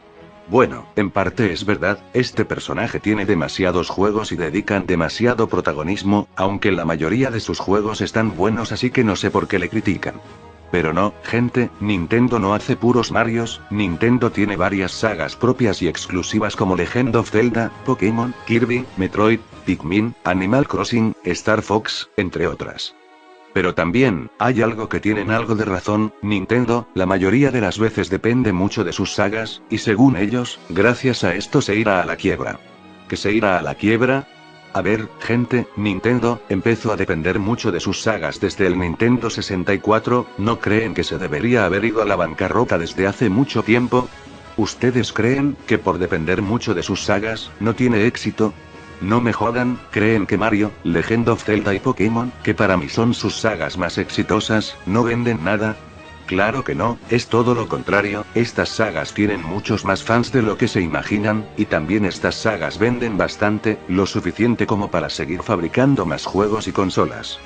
Bueno, en parte es verdad, este personaje tiene demasiados juegos y dedican demasiado protagonismo, aunque la mayoría de sus juegos están buenos, así que no sé por qué le critican. Pero no, gente, Nintendo no hace puros Marios, Nintendo tiene varias sagas propias y exclusivas como Legend of Zelda, Pokémon, Kirby, Metroid, Pikmin, Animal Crossing, Star Fox, entre otras. Pero también, hay algo que tienen algo de razón, Nintendo, la mayoría de las veces depende mucho de sus sagas, y según ellos, gracias a esto se irá a la quiebra. ¿Que se irá a la quiebra? A ver, gente, Nintendo empezó a depender mucho de sus sagas desde el Nintendo 64, ¿no creen que se debería haber ido a la bancarrota desde hace mucho tiempo? ¿Ustedes creen que por depender mucho de sus sagas, no tiene éxito? No me jodan, ¿creen que Mario, Legend of Zelda y Pokémon, que para mí son sus sagas más exitosas, no venden nada? Claro que no, es todo lo contrario, estas sagas tienen muchos más fans de lo que se imaginan, y también estas sagas venden bastante, lo suficiente como para seguir fabricando más juegos y consolas.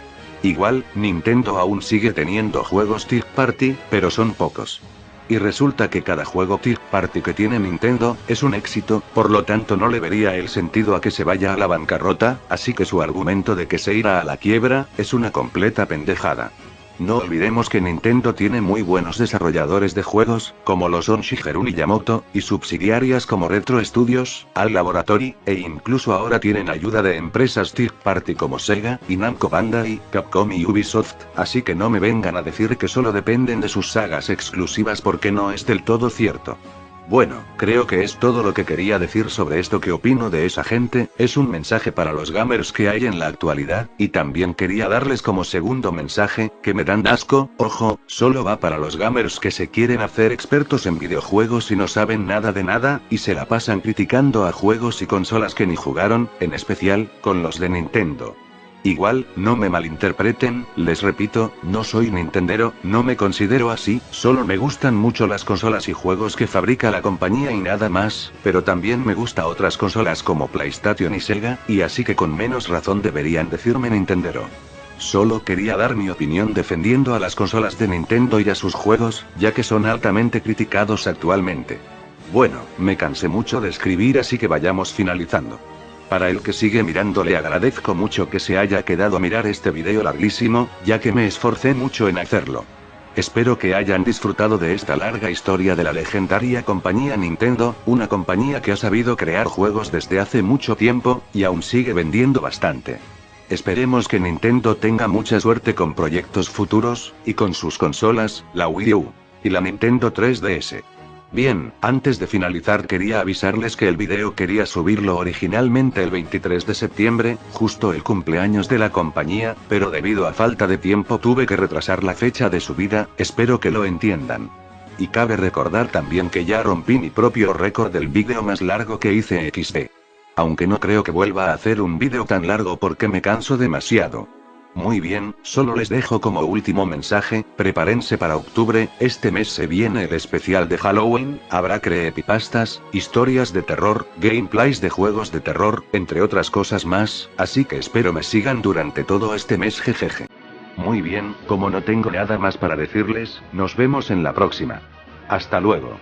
Igual, Nintendo aún sigue teniendo juegos third party, pero son pocos. Y resulta que cada juego third party que tiene Nintendo es un éxito, por lo tanto no le vería el sentido a que se vaya a la bancarrota, así que su argumento de que se irá a la quiebra es una completa pendejada. No olvidemos que Nintendo tiene muy buenos desarrolladores de juegos, como lo son Shigeru Miyamoto, y subsidiarias como Retro Studios, HAL Laboratory, e incluso ahora tienen ayuda de empresas third party como Sega, y Namco Bandai, Capcom y Ubisoft, así que no me vengan a decir que solo dependen de sus sagas exclusivas porque no es del todo cierto. Bueno, creo que es todo lo que quería decir sobre esto. Que opino de esa gente, es un mensaje para los gamers que hay en la actualidad, y también quería darles como segundo mensaje, que me dan asco, ojo, solo va para los gamers que se quieren hacer expertos en videojuegos y no saben nada de nada, y se la pasan criticando a juegos y consolas que ni jugaron, en especial, con los de Nintendo. Igual, no me malinterpreten, les repito, no soy nintendero, no me considero así, solo me gustan mucho las consolas y juegos que fabrica la compañía y nada más, pero también me gusta otras consolas como PlayStation y Sega, y así que con menos razón deberían decirme nintendero. Solo quería dar mi opinión defendiendo a las consolas de Nintendo y a sus juegos, ya que son altamente criticados actualmente. Bueno, me cansé mucho de escribir, así que vayamos finalizando. Para el que sigue mirando, le agradezco mucho que se haya quedado a mirar este video larguísimo, ya que me esforcé mucho en hacerlo. Espero que hayan disfrutado de esta larga historia de la legendaria compañía Nintendo, una compañía que ha sabido crear juegos desde hace mucho tiempo, y aún sigue vendiendo bastante. Esperemos que Nintendo tenga mucha suerte con proyectos futuros, y con sus consolas, la Wii U y la Nintendo 3DS. Bien, antes de finalizar quería avisarles que el video quería subirlo originalmente el 23 de septiembre, justo el cumpleaños de la compañía, pero debido a falta de tiempo tuve que retrasar la fecha de subida, espero que lo entiendan. Y cabe recordar también que ya rompí mi propio récord del vídeo más largo que hice XD. Aunque no creo que vuelva a hacer un vídeo tan largo porque me canso demasiado. Muy bien, solo les dejo como último mensaje, prepárense para octubre, este mes se viene el especial de Halloween, habrá creepypastas, historias de terror, gameplays de juegos de terror, entre otras cosas más, así que espero me sigan durante todo este mes jejeje. Muy bien, como no tengo nada más para decirles, nos vemos en la próxima. Hasta luego.